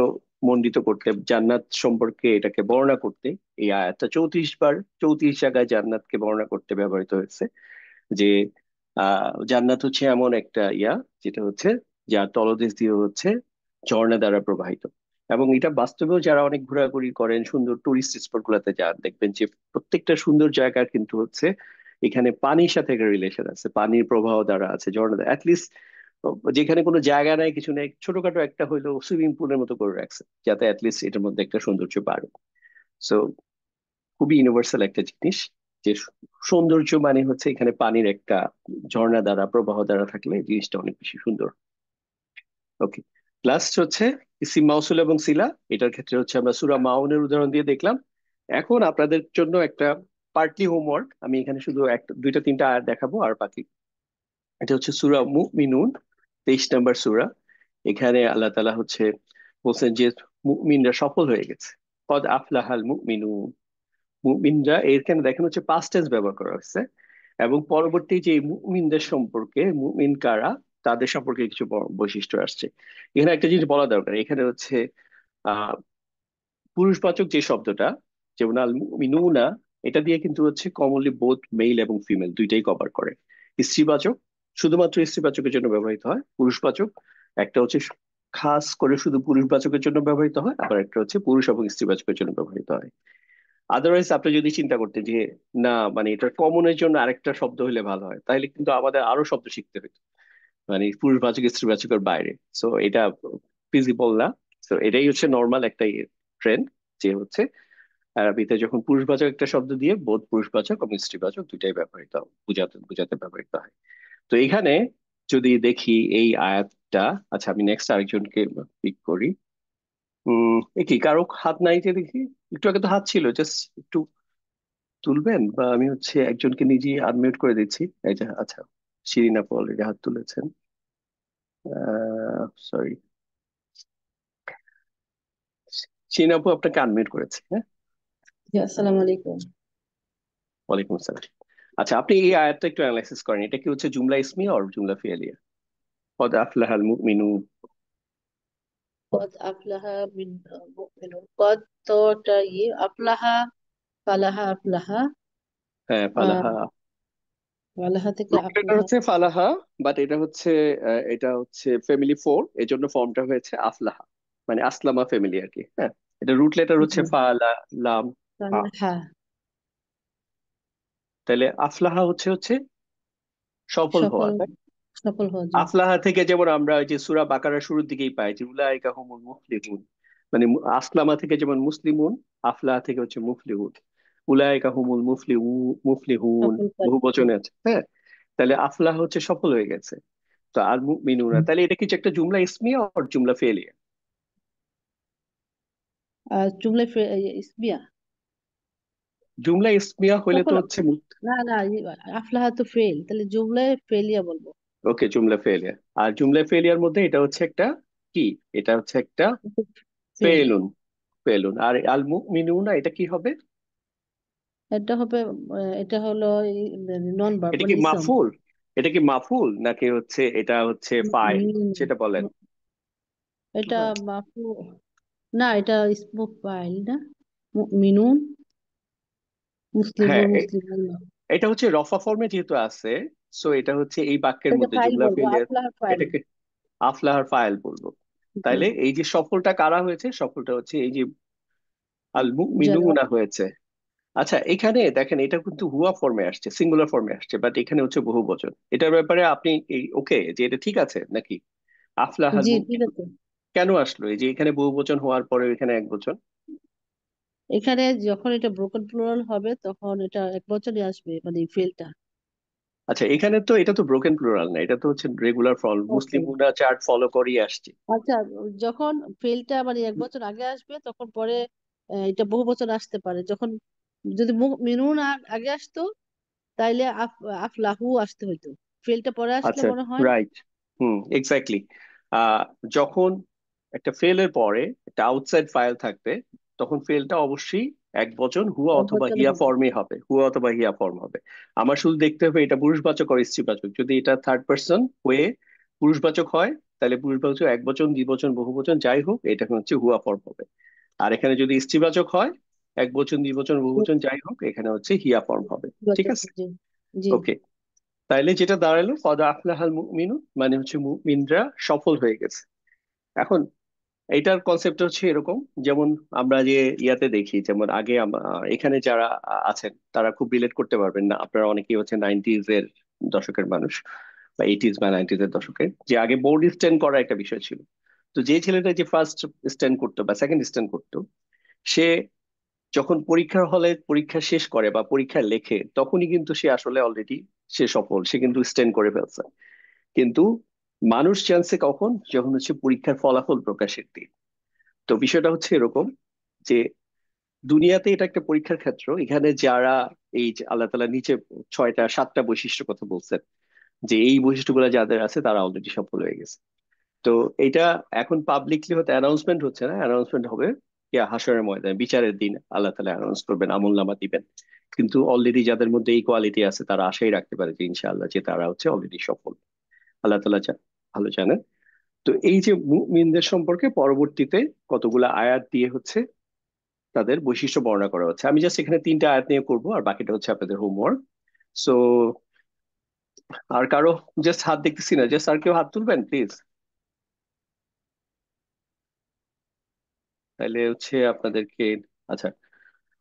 মণ্ডিত করতে, জান্নাত সম্পর্কে এটাকে বর্ণনা করতে এই আয়াতটা 34 বার, 34 জায়গায় জান্নাতকে বর্ণনা করতে ব্যবহৃত হয়েছে। যে জান্নাত হচ্ছে এমন একটা ইয়া, যেটা হচ্ছে যার তলদেশ দিয়ে হচ্ছে ঝর্ণা দ্বারা প্রবাহিত। এবং এটা বাস্তবেও যারা অনেক ঘোরাঘুরি করেন, সুন্দর টুরিস্ট স্পট গুলাতে যান, দেখবেন যে প্রত্যেকটা সুন্দর জায়গার কিন্তু হচ্ছে এখানে পানির সাথে একটা রিলেশন আছে, পানির প্রবাহ দ্বারা আছে, ঝর্ণা দ্বারা অ্যাটলিস্ট। যেখানে কোনো জায়গা নাই, কিছু নেই, ছোটখাটো একটা হইলো সুইমিং পুলের মতো করে রাখছে, যাতে অ্যাটলিস্ট এটার মধ্যে একটা সৌন্দর্য বাড়ে। সো খুবই ইউনিভার্সাল একটা জিনিস, যে সৌন্দর্য মানে হচ্ছে এখানে পানির একটা ঝর্ণা দ্বারা প্রবাহ দ্বারা থাকলে জিনিসটা অনেক বেশি সুন্দর। ওকে, লাস্ট হচ্ছে ইসিম মাউসুল এবং সিলা। এটার ক্ষেত্রে হচ্ছে আমরা সূরা মাউনের উদাহরণ দিয়ে দেখলাম। এখন আপনাদের জন্য একটা পার্টলি হোমওয়ার্ক, আমি এখানে শুধু একটা দুইটা তিনটা আয়াত দেখাবো আর বাকি, এটা হচ্ছে সূরা মুমিনুন, 23 নম্বর সূরা। এখানে আল্লাহ তাআলা হচ্ছে বলছেন যে মুমিনরা সফল হয়ে গেছে, কদ আফলাহাল মুমিনুন। মুমিনরা এখানে দেখেন হচ্ছে পাস্ট টেন্স ব্যবহার করা হচ্ছে, এবং পরবর্তী যে মুমিনদের সম্পর্কে, মুমিন কারা, তাদের সম্পর্কে কিছু বৈশিষ্ট্য আসছে। এখানে একটা জিনিস বলা দরকার, এখানে হচ্ছে আহ পুরুষবাচক যে শব্দটা, যেমন আল মুমিনুনা, এটা দিয়ে কিন্তু হচ্ছে কমনলি বোথ মেল এবং ফিমেল দুইটাই কভার করে। স্ত্রীবাচক শুধুমাত্র স্ত্রীবাচকের জন্য ব্যবহৃত হয়। পুরুষবাচক একটা হচ্ছে খাস করে শুধু পুরুষবাচকের জন্য ব্যবহৃত হয়, আবার একটা হচ্ছে পুরুষ এবং স্ত্রীবাচকের জন্য ব্যবহৃত হয়। আদারওয়াইজ আপনি যদি চিন্তা করতেন যে না মানে এটা কমনের জন্য আরেকটা শব্দ হলে ভালো হয়, তাহলে কিন্তু আমাদের আরো শব্দ শিখতে হতো, মানে পুরুষবাচক স্ত্রীবাচকের বাইরে। সো এটা ফিজিবল না। তো এটাই হচ্ছে নর্মাল একটা ট্রেন্ড, যে হচ্ছে আরবিতে যখন পুরুষবাচক একটা শব্দ দিয়ে বোধ পুরুষবাচক এবং স্ত্রীবাচক দুইটাই ব্যবহৃত বুঝাতে বুঝাতে ব্যবহৃত হয়। তো এখানে যদি দেখি এই আয়াতটা, আচ্ছা আমি নেক্সট আরেকজনকে পিক করি। এ কি কারো হাত নাই যে দেখি? একটু আগে তো হাত ছিল, জাস্ট একটু তুলবেন, বা আমি হচ্ছে একজনকে নিজে আনমিউট করে দিচ্ছি। এই যে আচ্ছা, শিরিন আপু অলরেডি হাত তুলেছেন। সরি, শিরিন আপু আপনাকে আনমিউট করেছে, হ্যাঁ। জি, আসসালামু আলাইকুম। ওয়ালাইকুম আসসালাম। আচ্ছা, আপনি এই আয়াতটা একটু অ্যানালাইসিস করেন, এটা কি হচ্ছে জুমলা ইসমিয়া আর জুমলা ফি'লিয়া? قد أفلح المؤمنون। কদ আফলাহা মিন মুমিনুন। কদ তো ওটা আফলাহা, ফালাহা, আফলাহা। হ্যাঁ, আহ ফালাহা। ফালাহা থেকে রুট লেটার আফলাহা। হচ্ছে ফালাহা, বাট এটা হচ্ছে ফ্যামিলি ফোর, এজন্য ফর্মটা হয়েছে আফলাহা, মানে আসলামা ফ্যামিলি আর কি। হ্যাঁ, এটা রুট লেটার হচ্ছে ফা, লাম, হা। ফালাহা তাহলে আফলাহা হচ্ছে হচ্ছে সফল হওয়া, সফল, তাই? সফল হওয়া যায়। আফলাহা থেকে যেমন আমরা ওই যে সূরা বাকারার শুরুর দিকেই পাই যে উলাইকা হুমুল মুফলিহুন, মানে আসলামা থেকে যেমন মুসলিমুন, আফলাহা থেকে হচ্ছে মুফলিহুন। উলাইকা হুমুল মুফলিহুন সফল বহু কাজ। বচনে আছে, হ্যাঁ। তাহলে আফলাহ হচ্ছে সফল হয়ে গেছে। তো আর মুমিনুনা, তাহলে এটা কিছু একটা জুমলা ইসমিয়া আর জুমলা ফেলিয়া? আর জুমলা ইসমিয়া জুমলা ইসমিয়া হলে তো সফল। হচ্ছে না না, আফলাহা তো ফেল, তাহলে জুমলায় ফেলিয়া বলবো। ওকে, জুমলা ফেলিয়া। আর জুমলা ফেলিয়ার মধ্যে এটা হচ্ছে একটা কি, এটা হচ্ছে একটা ফেল। ফেলুন। ফেলুন। আর আল মুমিনুনা এটা কি হবে? এটা হবে এটা হলো নন ভার্ব এটা মানে কি ইসম। মাফুল? এটা কি মাফুল নাকি হচ্ছে এটা হচ্ছে ফাইল? সেটা বলেন। উম, এটা মাফু, না এটা ইসমু ফাইল না। মিনুন, হ্যাঁ, মুসলিমুন, মুসলিমুন না। এটা হচ্ছে রফা ফর্মে যেহেতু আছে, সো এটা হচ্ছে এই বাক্যের এটাকে মধ্যে ফাইল জুমলা বলবো, ফেলিয়ার আফলাহ ফাইল। এটাকে আফলাহার ফাইল বলবো। জি। তাইলে এই যে সফলটা কারা হয়েছে, সফলটা হচ্ছে এই যে আল যারা মুমিনুনা হয়েছে। আচ্ছা, এখানে দেখেন এটা কিন্তু হুয়া ফর্মে আসছে, সিঙ্গুলার ফর্মে আসছে, বাট এখানে হচ্ছে বহু বচন। এটার ব্যাপারে আপনি এই ওকে যে এটা ঠিক আছে নাকি? আফলাহাল জি ঠিক মুমিনুন আছে। কেন আসলো এই যে এখানে বহু বচন হওয়ার পরে এখানে এক বচন? এখানে যখন এটা ব্রোকেন প্লুরাল হবে তখন এটা এক বছরই আসবে, মানে ফেলটা। আচ্ছা, এখানে তো এটা তো ব্রোকেন প্লুরাল না, এটা তো হচ্ছে রেগুলার ফর্ম, ওকে, মুসলিমুনা চার্ট ফলো করিয়ে আসছে। আচ্ছা। যখন ফেলটা মানে এক বছর আগে আসবে তখন পরে এটা বহু বছর আসতে পারে। যখন যদি মিনুন আগে আসতো তাইলে আফলাহু আসতে হইতো। ফেলটা পরে আসলে আচ্ছা, মনে হয় রাইট। এক্স্যাক্টলি। যখন একটা ফেলের পরে একটা আউটসাইড ফাইল থাকবে, তখন ফেলটা অবশ্যই এক বচন হুয়া এক অথবা বছরে হিয়া হবে। ফর্মে হবে, হুয়া অথবা হিয়া ফর্ম হবে। আমার শুধু দেখতে হবে এটা পুরুষবাচক আর স্ত্রীবাচক। যদি এটা থার্ড পার্সন হয়ে পুরুষবাচক হয়, তাহলে পুরুষবাচক এক বচন দ্বিবচন বহু বচন যাই হোক, এটা হচ্ছে হুয়া ফর্ম হবে। আর এখানে যদি স্ত্রীবাচক হয়, এক বচন দ্বিবচন বহু বচন যাই হোক, এখানে হচ্ছে হিয়া ফর্ম হবে। ঠিক বছর, আছে, জি। জি। ওকে। তাইলে যেটা দাঁড়ালো কদ আফলাহাল মুমিনুন, মানে হচ্ছে মুমিনরা সফল হয়ে গেছে। এখন এইটার কনসেপ্ট হচ্ছে এরকম, যেমন আমরা যে ইয়াতে দেখি, যেমন আগে এখানে যারা আছেন তারা খুব রিলেট করতে পারবেন না, আপনারা অনেকেই হচ্ছে নাইনটিজ এর দশকের মানুষ, বা এইটিজ বা নাইনটিজ এর দশকের, যে আগে বোর্ড স্ট্যান্ড করা একটা বিষয় ছিল। তো যে ছেলেটা যে ফার্স্ট স্ট্যান্ড করতো বা সেকেন্ড স্ট্যান্ড করতো, সে যখন পরীক্ষার হলে পরীক্ষা শেষ করে বা পরীক্ষা লেখে, তখনই কিন্তু সে আসলে অলরেডি সে সফল, সে কিন্তু স্ট্যান্ড করে ফেলছে। কিন্তু মানুষ জানছে কখন, যখন হচ্ছে পরীক্ষার ফলাফল প্রকাশের দিন। তো বিষয়টা হচ্ছে এরকম যে দুনিয়াতে এটা একটা পরীক্ষার ক্ষেত্র, এখানে যারা এই যে আল্লাহ তাআলা নিচে ছয়টা সাতটা বৈশিষ্ট্য কথা বলছেন, যে এই বৈশিষ্ট্যগুলো যাদের আছে তারা অলরেডি সফল হয়ে গেছে। তো এটা এখন পাবলিকলি হতে অ্যানাউন্সমেন্ট হচ্ছে না, অ্যানাউন্সমেন্ট হবে হাশরের ময়দানে বিচারের দিন, আল্লাহ তাআলা অ্যানাউন্স করবেন, আমলনামা দিবেন। কিন্তু অলরেডি যাদের মধ্যে এই কোয়ালিটি আছে তারা আশাই রাখতে পারে যে ইনশাআল্লাহ যে তারা হচ্ছে অলরেডি সফল। আল্লাহ তাআলা ভালো জানেন। তো এই যে মুমিনদের সম্পর্কে পরবর্তীতে কতগুলা আয়াত দিয়ে হচ্ছে তাদের বৈশিষ্ট্য বর্ণনা করা হচ্ছে। আমি জাস্ট এখানে তিনটা আয়াত নিয়ে করবো, আর বাকিটা হচ্ছে আপনাদের হোমওয়ার্ক। সো আর কারো জাস্ট হাত দেখতেছি না, জাস্ট আর কেউ হাত তুলবেন প্লিজ। তাহলে হচ্ছে আপনাদেরকে, আচ্ছা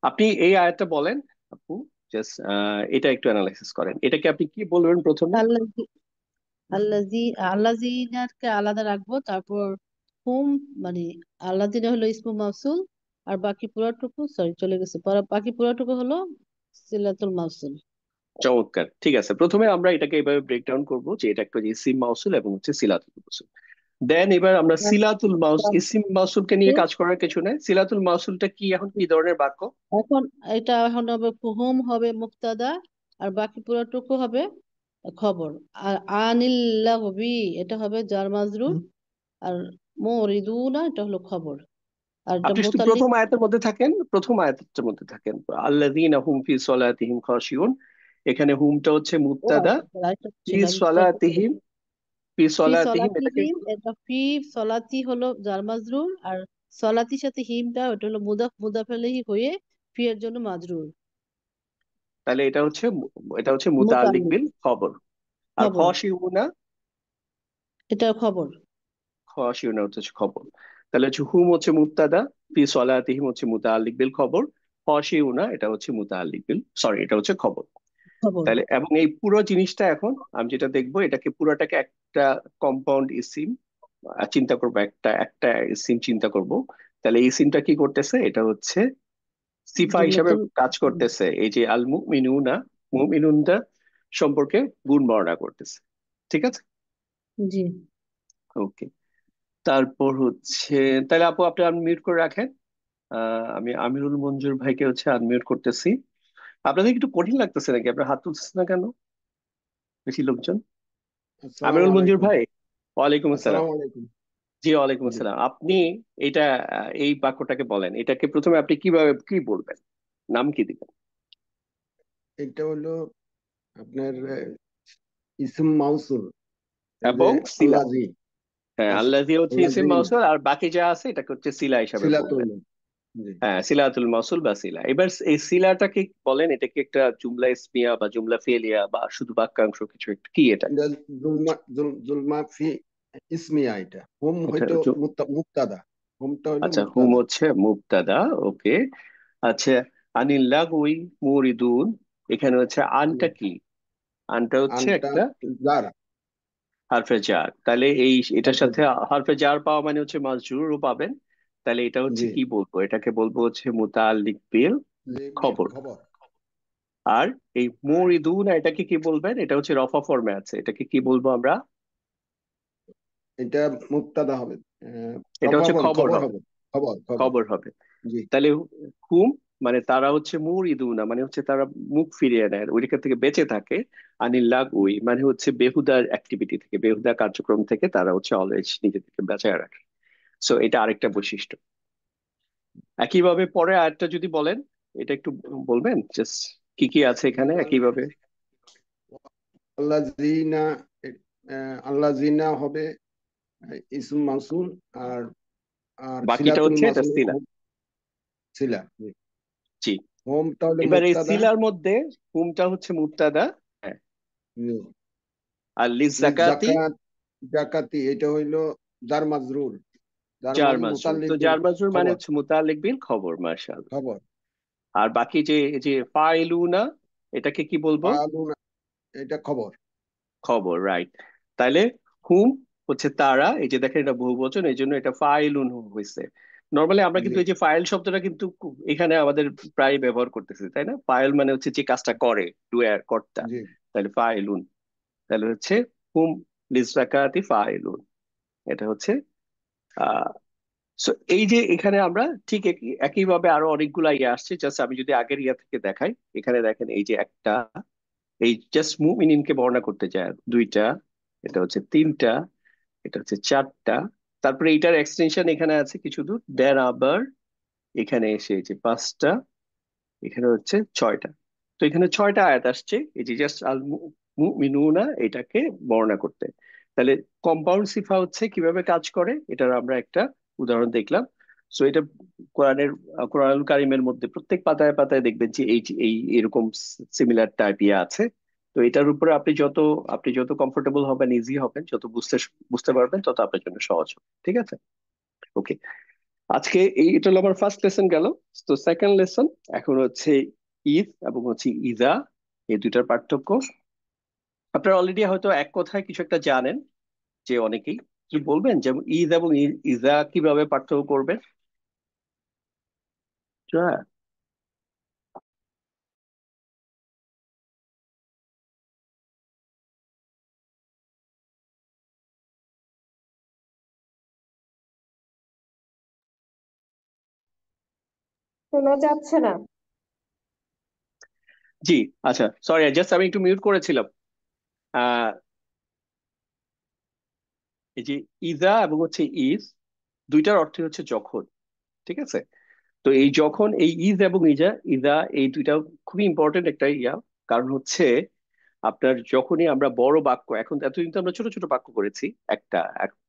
আপনি এই আয়াতটা বলেন আপু, জাস্ট এটা একটু অ্যানালাইসিস করেন, এটাকে আপনি কি বলবেন প্রথমে? আল্লাজি আল্লাজি আল্লাজিনাকে আলাদা রাখবো, তারপর হুম মানে আল্লাজিনা হলো ইসমু মাউসুল, আর বাকি পুরাটুকু সরি চলে গেছে, বাকি পুরাটুকু হলো সিলাতুল মাউসুল। চমৎকার, ঠিক আছে। প্রথমে আমরা এটাকে এভাবে ব্রেকডাউন করবো যে এটা একটা ইসিম মাউসুল এবং হচ্ছে সিলাতুল মাউসুল। দেন এবার আমরা সিলাতুল মাউস, ইসিম মাউসুলকে নিয়ে কাজ করার কিছু নেই। সিলাতুল মাউসুলটা কি, এখন কি ধরনের বাক্য? এখন এখন হবে হুম হবে মুক্তাদা, আর বাকি পুরাটুকু হবে খবর। আর আনিল্লাহবি এটা হবে জার মাজরুর, আর মুরিদুনা এটা হলো খবর, আর এটা আপনি শুধু মুতাল্লিক। প্রথম আয়াতের মধ্যে থাকেন, প্রথম আয়াতের মধ্যে থাকেন, আল্লাযীনা হুম ফি সলাতিহিম খাশিউন। এখানে হুমটা হচ্ছে ও মুবতাদা, আচ্ছা, আরেকটা ফি ছিল আমি খেয়াল করতে সলাতিহিম, পারিনি। ফি ফি সলাতিহিম এটাকে, সলাতিহিম এটা ফি সলাতি হলো জার মাজরুর, আর সলাতির সাথে হিমটা ওটা হলো মুদাফ মুদাফ আলাইহি হয়ে ফি এর জন্য মাজরুর। তাহলে এটা হচ্ছে মুতাআল্লিক মুতাল্লিক বিল খবর। আর খবর, খাশিউনা, এটা খবর। খাশিউনা হচ্ছে খবর। তাহলে হচ্ছে হুম হচ্ছে মুবতাদা, ফি সলাতিহিম হচ্ছে মুতাআল্লিক বিল খবর, খাশিউনা এটা হচ্ছে মুতাআল্লিক বিল, সরি এটা হচ্ছে খবর। খবর। তাহলে এবং এই পুরো জিনিসটা এখন আমি যেটা দেখবো, এটাকে পুরোটাকে একটা কম্পাউন্ড ইসিম চিন্তা করবো, একটা একটা ইসিম চিন্তা করব। তাহলে এই সিমটা কি করতেছে, এটা হচ্ছে সিফা হিসাবে জুমলাতুল কাজ করতেছে। এই যে আল মুমিনুনা, মুমিনুনটা সম্পর্কে গুণ বর্ণনা করতেছে। ঠিক আছে, জি। ওকে। তারপর হচ্ছে, তাহলে আপু আপনি আনমিউট করে রাখেন। আমি আমিরুল মঞ্জুর ভাইকে হচ্ছে আনমিউট করতেছি। আপনাদের একটু কঠিন লাগতেছে নাকি, আপনার হাত তুলতেছে না কেন বেশি লোকজন? আসসালামু আমিরুল মঞ্জুর আলাইকুম। ভাই, ওয়ালাইকুম আসসালাম। আসসালামু আলাইকুম। জি ওয়ালাইকুম জি, আসসালাম। আপনি এটা এই বাক্যটাকে বলেন, এটাকে প্রথমে আপনি কিভাবে কি বলবেন, নাম কি দিবেন? এটা হলো আপনার ইসম মাউসুল, এই যে এবং সিলা। আল্লাজি। হ্যাঁ, আস- আল্লাহ দিয়ে হচ্ছে ইসিম আল্লাজি মাউসুল, আর বাকি যা আছে এটাকে হচ্ছে সিলা হিসাবে সিলাতুল বলবেন। মাউসুল। জি, হ্যাঁ, সিলাতুল মাউসুল বা সিলা। এবার এই সিলাটাকে বলেন, এটা কি একটা জুমলা ইসমিয়া বা জুমলা ফেলিয়া বা শুধু বাক্যাংশ কিছু একটা, কি এটা? এটা জুলমা ফি ইসমিয়া। এটা হুম এটা হয়তো মুক্তাদা, হুমটা হইলো আচ্ছা, হুম মুক্তাদা। হচ্ছে মুবতাদা, ওকে। আচ্ছা, আনিল লাগুই মুরিদুন, এখানে হচ্ছে আনটা কি? আনটা হচ্ছে আনটা একটা জার, হারফে জার। তাহলে এই এটার হারফে সাথে জার। হারফে জার পাওয়া মানে হচ্ছে মাজরুরও পাবেন। তাহলে এটা হচ্ছে জি, কি বলবো, এটাকে বলবো হচ্ছে মুতাআল্লিক বিল জি, খবর। খবর। আর এই মুরিদুন এটাকে কি বলবেন, এটা হচ্ছে রফা ফর্মে আছে, এটাকে কি বলবো আমরা? এটা মুক্তাদা হবে, এটা রফা হচ্ছে ফর্ম খবর খবর হবে, হবে। খবর খবর। খবর হবে। জি, তাহলে হুম মানে তারা হচ্ছে মুরিদুনা মানে হচ্ছে তারা মুখ ফিরিয়ে নেয়, ওইখান থেকে বেঁচে থাকে। আনিল লাগুই মানে হচ্ছে বেহুদার অ্যাক্টিভিটি থেকে, বেহুদা কার্যক্রম থেকে তারা হচ্ছে অলওয়েজ নিজেদেরকে বাঁচায় রাখে। সো এটা আরেকটা বৈশিষ্ট্য। একইভাবে পরে আরেকটা যদি বলেন, এটা একটু বলবেন জাস্ট কি কি আছে এখানে একইভাবে? আল্লাজিনা, আল্লাজিনা হবে ইসম মাসুল, আর আর বাকিটা সিলাতুল হচ্ছে এটা মাসুল সিলা। সিলা। জি। জি। হোমটা হলো এবার এই মুক্তাদা। সিলার মধ্যে হুমটা হচ্ছে মুবতাদা, হ্যাঁ, জি। আর লিজ জাকাতি জাকাত, জাকাতি এটা হইলো জার মাজরুর, জার জার মানে মাজরুর। তো মুতাল্লিক বিল জার মাজরুর মানে খবর। হচ্ছে মুতাআল্লিক বিল খবর, মাশাআল্লাহ। খবর। আর বাকি যে যে ফাইলুনা, এটাকে কি বলবো? ফাআলুনা এটা খবর। খবর, রাইট। তাইলে হুম হচ্ছে তারা, এই যে দেখেন এটা বহুবচন, এই জন্য এটা ফাইলুন হয়েছে। নর্মালি আমরা জি, কিন্তু এই যে ফাইল শব্দটা কিন্তু এখানে আমাদের প্রায় ব্যবহার করতেছি, তাই না? ফাইল মানে হচ্ছে যে কাজটা করে, ডুয়ার কর্তা। জি। তাহলে ফাইলুন, তাহলে হচ্ছে হুম লিজাকাতি ফাইলুন, এটা হচ্ছে আহ সো এই যে এখানে আমরা ঠিক একইভাবে আরো অনেকগুলা ইয়ে আসছে, জাস্ট আমি যদি আগের ইয়া থেকে দেখাই, এখানে দেখেন এই যে একটা, এই জাস্ট মুমিনিনকে বর্ণনা করতে যায় দুইটা, এটা হচ্ছে তিনটা, এটা হচ্ছে চারটা, তারপরে এইটার এক্সটেনশন এখানে আছে কিছু দূর, দেন আবার এখানে এসে এই যে পাঁচটা, এখানে হচ্ছে ছয়টা। তো এখানে ছয়টা আয়াত আসছে এই যে জাস্ট আল মুমিনুনা এটাকে বর্ণনা করতে। তাহলে কম্পাউন্ড সিফা হচ্ছে কিভাবে কাজ করে, এটার আমরা একটা উদাহরণ দেখলাম। সো এটা কোরআনের কোরআনুল কারিমের মধ্যে প্রত্যেক পাতায় পাতায় দেখবেন যে এই এই এরকম সিমিলার টাইপ ইয়ে আছে। তো এটার উপরে আপনি যত কমফোর্টেবল হবেন, ইজি হবেন, যত বুঝতে বুঝতে পারবেন, তত আপনার জন্য সহজ হবে। ঠিক আছে, ওকে। আজকে এটা হলো আমার ফার্স্ট লেসন গেল। তো সেকেন্ড লেসন এখন হচ্ছে ঈদ এবং হচ্ছে ইজা, এই দুইটার পার্থক্য। আপনারা অলরেডি হয়তো এক কথায় কিছু একটা জানেন, যে অনেকেই কি বলবেন যেমন ঈদ এবং ইজা কিভাবে পার্থক্য করবেন? হ্যাঁ, শোনা যাচ্ছে না। জি, আচ্ছা, সরি, জাস্ট আমি একটু মিউট করেছিলাম। আহ এই যে ইজা এবং হচ্ছে ইজ, দুইটার অর্থ হচ্ছে যখন। ঠিক আছে, তো এই যখন, এই ইজ এবং ইজা ইজা এই দুইটা খুবই ইম্পর্টেন্ট একটা ইয়া। কারণ হচ্ছে আপনার যখনই আমরা বড় বাক্য, এখন এতদিন তো আমরা ছোট ছোট বাক্য করেছি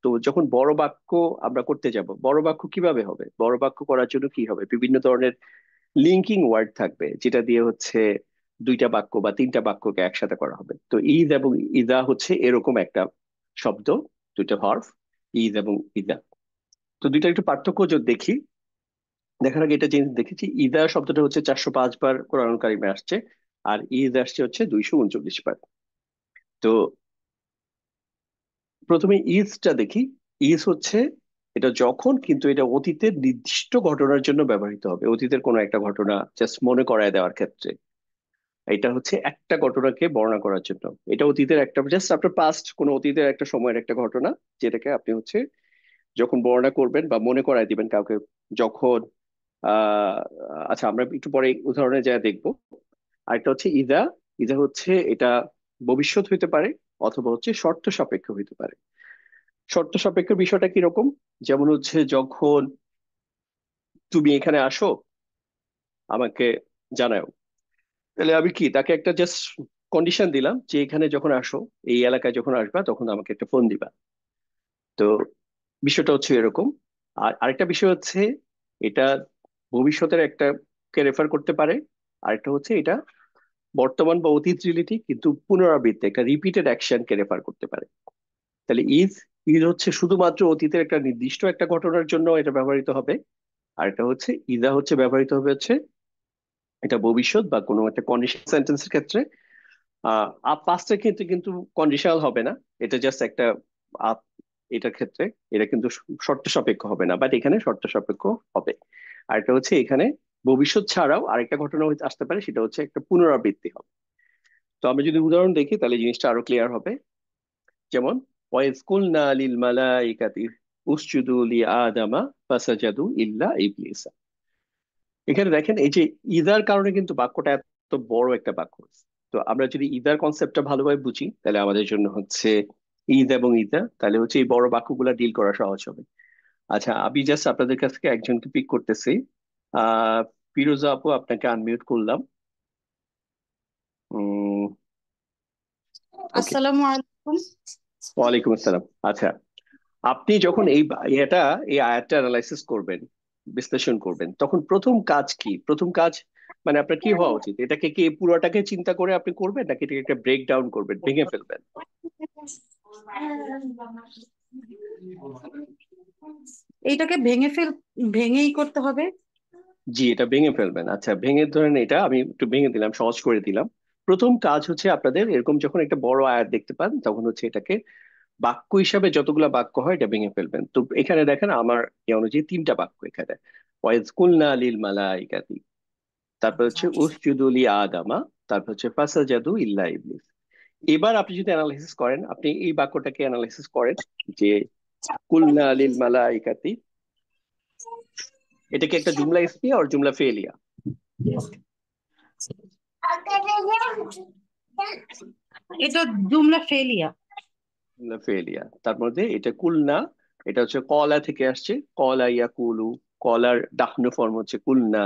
তো যখন বড় বাক্য আমরা করতে যাব, বড় বাক্য কিভাবে হবে? বড় বাক্য করার জন্য কি হবে? বিভিন্ন ধরনের লিঙ্কিং ওয়ার্ড থাকবে, যেটা দিয়ে হচ্ছে দুইটা বাক্য বা তিনটা বাক্যকে একসাথে করা হবে। তো ঈদ এবং ইদা হচ্ছে এরকম একটা শব্দ, দুইটা ভার্ব, ঈদ এবং ইদা। তো দুইটা একটু পার্থক্য যদি দেখি, দেখার আগে এটা জেনে দেখেছি, ইদা শব্দটা হচ্ছে 405 বার কোরআন কারিমে আসছে, আর ঈদ আসছে হচ্ছে 239 বার। তো প্রথমে ইজটা দেখি। ইজ হচ্ছে এটা যখন, কিন্তু এটা অতীতের নির্দিষ্ট ঘটনার জন্য ব্যবহৃত হবে, অতীতের কোনো একটা ঘটনা জাস্ট মনে করায় দেওয়ার ক্ষেত্রে। এটা হচ্ছে একটা ঘটনাকে বর্ণনা করার জন্য। এটা অতীতের একটা, জাস্ট আপনার পাস্ট কোনো অতীতের একটা সময়ের একটা ঘটনা, যেটাকে আপনি হচ্ছে যখন বর্ণনা করবেন বা মনে করায় দিবেন কাউকে, যখন আহ আচ্ছা, আমরা একটু পরে উদাহরণে যা দেখবো। আরেকটা হচ্ছে ইদা। ইদা হচ্ছে এটা ভবিষ্যৎ হইতে পারে, অথবা হচ্ছে শর্ত সাপেক্ষ হইতে পারে। শর্ত সাপেক্ষ বিষয়টা কিরকম? যেমন হচ্ছে যখন তুমি এখানে আসো, আমাকে জানাও। তাহলে আমি কি তাকে একটা জাস্ট কন্ডিশন দিলাম যে এখানে যখন আসো, এই এলাকায় যখন আসবা, তখন আমাকে একটা ফোন দিবা। তো বিষয়টা হচ্ছে এরকম। আর আরেকটা বিষয় হচ্ছে এটা ভবিষ্যতের একটা কে রেফার করতে পারে। আরেকটা হচ্ছে এটা বর্তমান বা অতীত রিলেটিভ, কিন্তু পুনরাবৃত্তি, একটা রিপিটেড অ্যাকশন কে রেফার করতে পারে। তাহলে ইজ ইজ হচ্ছে শুধুমাত্র অতীতের একটা নির্দিষ্ট একটা ঘটনার জন্য এটা ব্যবহৃত হবে। আর এটা হচ্ছে ইদা হচ্ছে ব্যবহৃত হবে হচ্ছে এটা ভবিষ্যৎ বা কোনো একটা কন্ডিশন সেন্টেন্সের ক্ষেত্রে। পাস্টের ক্ষেত্রে কিন্তু কন্ডিশনাল হবে না, এটা জাস্ট একটা আপ, এটার ক্ষেত্রে এটা কিন্তু শর্ত সাপেক্ষ হবে না, বাট এখানে শর্ত সাপেক্ষ হবে। আর এটা হচ্ছে এখানে ভবিষ্যৎ ছাড়াও আরেকটা ঘটনা আসতে পারে, সেটা হচ্ছে একটা পুনরাবৃত্তি হবে। তো আমরা যদি উদাহরণ দেখি তাহলে জিনিসটা আরো ক্লিয়ার হবে। যেমন ওয়াইজ কুলনা লিল মালাইকাতি উসজুদু লি আদামা ফাসাজাদু ইল্লা ইবলিসা। এখানে দেখেন এই যে ইদার কারণে কিন্তু বাক্যটা এত বড় একটা বাক্য। তো আমরা যদি ইদার কনসেপ্টটা ভালোভাবে বুঝি, তাহলে আমাদের জন্য হচ্ছে ঈদ এবং ইদা, তাহলে হচ্ছে এই বড় বাক্যগুলা ডিল করা সহজ হবে। আচ্ছা, আমি জাস্ট আপনাদের কাছ থেকে একজনকে পিক করতেছি। আহ ফিরোজা আপু, আপনাকে আনমিউট করলাম। ওকে, আসসালামু আলাইকুম। ওয়ালাইকুম আসসালাম। আচ্ছা, আপনি যখন এই আয়াতটা অ্যানালাইসিস করবেন, বিশ্লেষণ করবেন, তখন প্রথম কাজ কি? প্রথম কাজ মানে আপনার কি হওয়া উচিত? এটাকে কি পুরোটাকে চিন্তা করে আপনি করবেন, নাকি এটাকে একটা ব্রেক ডাউন করবেন, ভেঙে ফেলবেন? এইটাকে ভেঙেই করতে হবে। জি, এটা ভেঙে ফেলবেন। আচ্ছা, ভেঙে ধরেন, এটা আমি একটু ভেঙে দিলাম, সহজ করে দিলাম। প্রথম কাজ হচ্ছে আপনাদের এরকম যখন একটা বড় আয়াত দেখতে পান, তখন হচ্ছে এটাকে বাক্য হিসাবে যতগুলা বাক্য হয় এটা ভেঙে ফেলবেন। তো এখানে দেখেন আমার এই অনুযায়ী তিনটা বাক্য এখানে। ওয়াইজ কুলনা লিল মালাইকাতি, তারপর হচ্ছে উসজুদু লি আদামা, তারপর হচ্ছে ফাসাজাদু ইল্লা ইবলিস। এবার আপনি যদি অ্যানালাইসিস করেন, আপনি এই বাক্যটাকে অ্যানালাইসিস করেন যে কুলনা লিল মালাইকাতি, এটা কি একটা জুমলা ইসমিয়া আর জুমলা ফেলিয়া? এটা জুমলা ফেলিয়া। জুমলা ফেলিয়া। তার মধ্যে এটা কুলনা, এটা হচ্ছে কলা থেকে আসছে, কলা ইয়া কুলু, কলার দাহ্ন ফর্ম হচ্ছে কুলনা,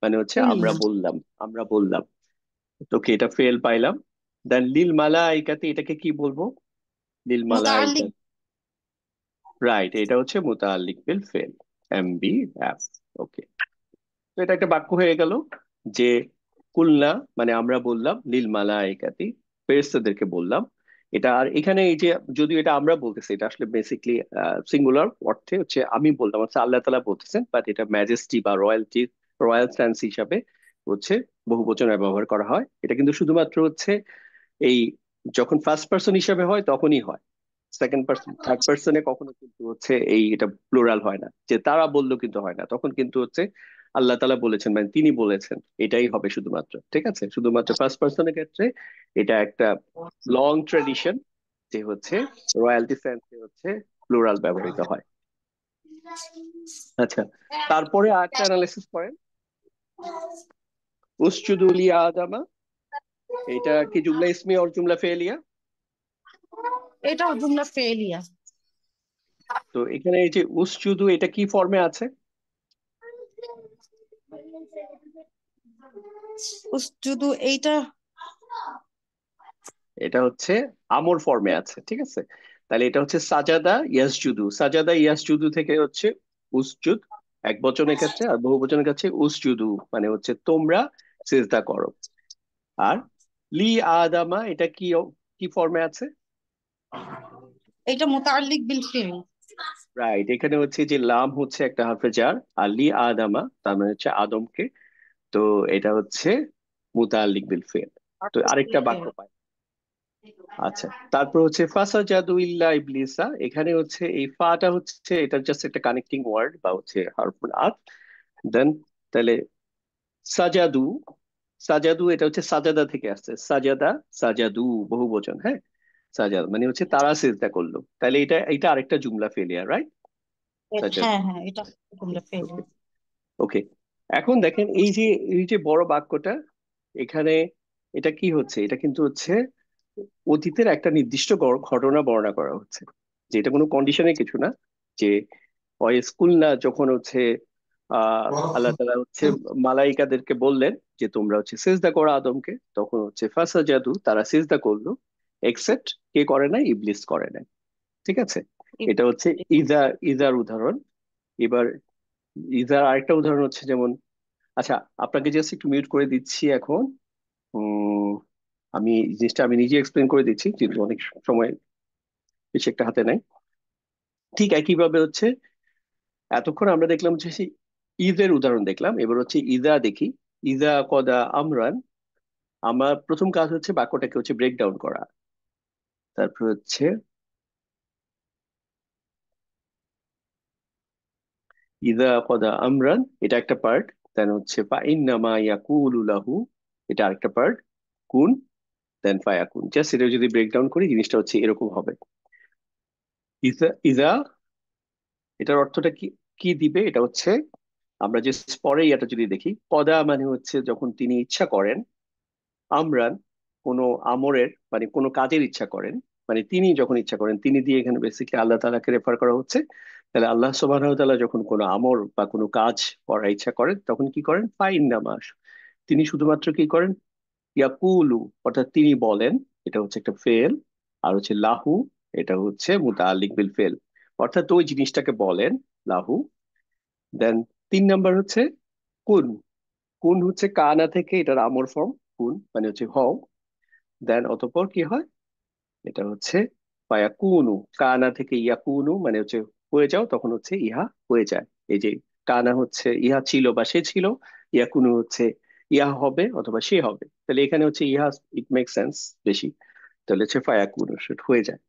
মানে হচ্ছে আমরা কুলনা বললাম, আমরা বললাম। তো কি এটা ফেল পাইলাম। দেন লিল মালাইকাতি, এটাকে কি বলবো? লিল মুতাআল্লিক। মালাইকাতি, রাইট, এটা হচ্ছে মুতাআল্লিক বিল ফেল। MBF। ওকে, তো এটা একটা বাক্য হয়ে গেল যে কুলনা মানে আমরা বললাম, লিল মালাইকাতি ফেরেশতাদেরকে বললাম। এটা আর এখানে এই যে যদিও এটা আমরা বলতেছি, এটা আসলে বেসিকলি সিঙ্গুলার অর্থে হচ্ছে আমি বললাম, হচ্ছে আল্লাহ তাআলা বলতেছেন, বাট এটা ম্যাজেস্টি বা রয়্যালটি, রয়্যাল সেন্স হিসাবে হচ্ছে বহুবচনে ব্যবহার করা হয়। এটা কিন্তু শুধুমাত্র হচ্ছে এই যখন ফার্স্ট পার্সন হিসাবে হয় তখনই হয়। সেকেন্ড পার্সন থার্ড পার্সনে কখনো কিন্তু হচ্ছে এই এটা প্লুরাল হয় না, যে তারা বললো কিন্তু হয় না, তখন কিন্তু হচ্ছে আল্লাহ তাআলা বলেছেন মানে তিনি বলেছেন, এটাই হবে শুধুমাত্র। ঠিক আছে, শুধুমাত্র ফার্স্ট পার্সনের ক্ষেত্রে এটা একটা লং ট্রেডিশন যে হচ্ছে রয়্যালটি সেন্সে হচ্ছে প্লুরাল ব্যবহৃত হয়। আচ্ছা, তারপরে আরেকটা অ্যানালিসিস করেন, উসজুদু লি আদামা, এটা কি জুমলা ইসমি আর জুমলা ফেলিয়া? এটাও জুমলা ফেলিয়া। তো এখানে এই যে উসজুদু, এটা কি ফর্মে আছে? উসজুদু এইটা এটা হচ্ছে আমর ফর্মে আছে। ঠিক আছে, তাহলে এটা হচ্ছে সাজাদা ইয়াসজুদু। সাজাদা ইয়াসজুদু থেকে হচ্ছে উসজুদ এক বচনের ক্ষেত্রে, আর বহু বচনের ক্ষেত্রে উসজুদু মানে হচ্ছে তোমরা সিজদা করো। আর লি আদামা, এটা কি কি ফর্মে আছে? এইটা মুতাআল্লিক বিল ফিল। রাইট, এখানে হচ্ছে যে লাম হচ্ছে একটা হারফে জার, আর লি আদামা তার মানে হচ্ছে আদমকে। তো এটা হচ্ছে মুতাআল্লিক বিল ফিল। তো আরেকটা বাক্য পাই। আচ্ছা, তারপর হচ্ছে ফাসাজাদু ইল্লা ইবলিসা, এখানে হচ্ছে এই ফাটা হচ্ছে এটা জাস্ট একটা কানেক্টিং ওয়ার্ড বা হচ্ছে হারফুল আত। দেন তাহলে সাজাদু, সাজাদু এটা হচ্ছে সাজাদা থেকে আসছে, সাজাদা সাজাদু বহুবচন, হ্যাঁ। সাজাদ মানে হচ্ছে তারা সিজদা করলো, তাহলে এটা এটা আরেকটা জুমলা ফেলিয়ার, রাইট? সাজাদু। হ্যাঁ হ্যাঁ, এটা জুমলা ওকে, ফেলিয়া। ওকে। এখন দেখেন এই যে বড় বাক্যটা এখানে, এটা কি হচ্ছে, এটা কিন্তু হচ্ছে অতীতের একটা নির্দিষ্ট ঘটনা বর্ণনা করা হচ্ছে, যে এটা কোনো কন্ডিশনের কিছু না। যে ওই স্কুল না যখন হচ্ছে আল্লাহ তাআলা হচ্ছে মালাইকাদেরকে বললেন যে তোমরা হচ্ছে সিজদা করো আদমকে, তখন হচ্ছে ফাসাজাদু তারা সিজদা করলো, এক্সেপ্ট কে করে নাই? ইবলিস করে নাই। ঠিক আছে, এটা হচ্ছে ইজা, ইজার উদাহরণ। এবার ইজার আরেকটা উদাহরণ হচ্ছে যেমন, আচ্ছা আপনাকে জাস্ট একটু মিউট করে দিচ্ছি এখন। উম আমি জিনিসটা আমি নিজে এক্সপ্লেন করে দিচ্ছি, কিন্তু অনেক সময় বেশি একটা হাতে নাই। ঠিক একইভাবে হচ্ছে এতক্ষণ আমরা দেখলাম হচ্ছে সেই ঈদের উদাহরণ দেখলাম, এবার হচ্ছে ইদা দেখি। ইদা কদা আমরান, আমার প্রথম কাজ হচ্ছে বাক্যটাকে হচ্ছে ব্রেক ডাউন করা। তারপর হচ্ছে ইদা কদা আমরান, এটা একটা পার্ট। দেন হচ্ছে ফা ইন্নামা ইয়াকুলু লাহু, এটা আরেকটা পার্ট। কুন, দেন ফায়াকুন। জাস্ট এটা যদি ব্রেক ডাউন করি জিনিসটা হচ্ছে এরকম হবে। ইদা ইদা এটার অর্থটা কি, কি দিবে? এটা হচ্ছে আমরা যে পরে এটা যদি দেখি, কদা মানে হচ্ছে যখন তিনি ইচ্ছা করেন, আমরান কোনো আমরের মানে কোনো কাজের ইচ্ছা করেন, মানে তিনি যখন ইচ্ছা করেন, তিনি দিয়ে এখানে বেসিক্যালি আল্লাহ তাআলাকে রেফার করা হচ্ছে। তাহলে আল্লাহ সুবহানাহু ওয়া তাআলা যখন কোনো আমর বা কোনো কাজ করার ইচ্ছা করেন তখন কি করেন? ফাইন নামাস, তিনি শুধুমাত্র কি করেন? ইয়াকুলু, অর্থাৎ তিনি বলেন, এটা হচ্ছে একটা ফেল। আর হচ্ছে লাহু, এটা হচ্ছে মুতাআল্লিক বিল ফেল, অর্থাৎ ওই জিনিসটাকে বলেন, লাহু। দেন তিন নাম্বার হচ্ছে কুন। কুন হচ্ছে কানা থেকে এটার আমর ফর্ম, কুন মানে হচ্ছে হও। দেন অতঃপর কি হয়? এটা হচ্ছে ফায়াকুনু, কানা থেকে ইয়াকুনু মানে হচ্ছে হয়ে যাও, তখন হচ্ছে ইহা হয়ে যায়। এই যে কানা হচ্ছে ইহা ছিল বা সে ছিল, ইয়াকুনু হচ্ছে ইহা হবে অথবা সে হবে। তাহলে এখানে হচ্ছে ইহা, ইট মেক সেন্স বেশি, তাহলে হচ্ছে ফায়াকুনু সেটা হয়ে যায়।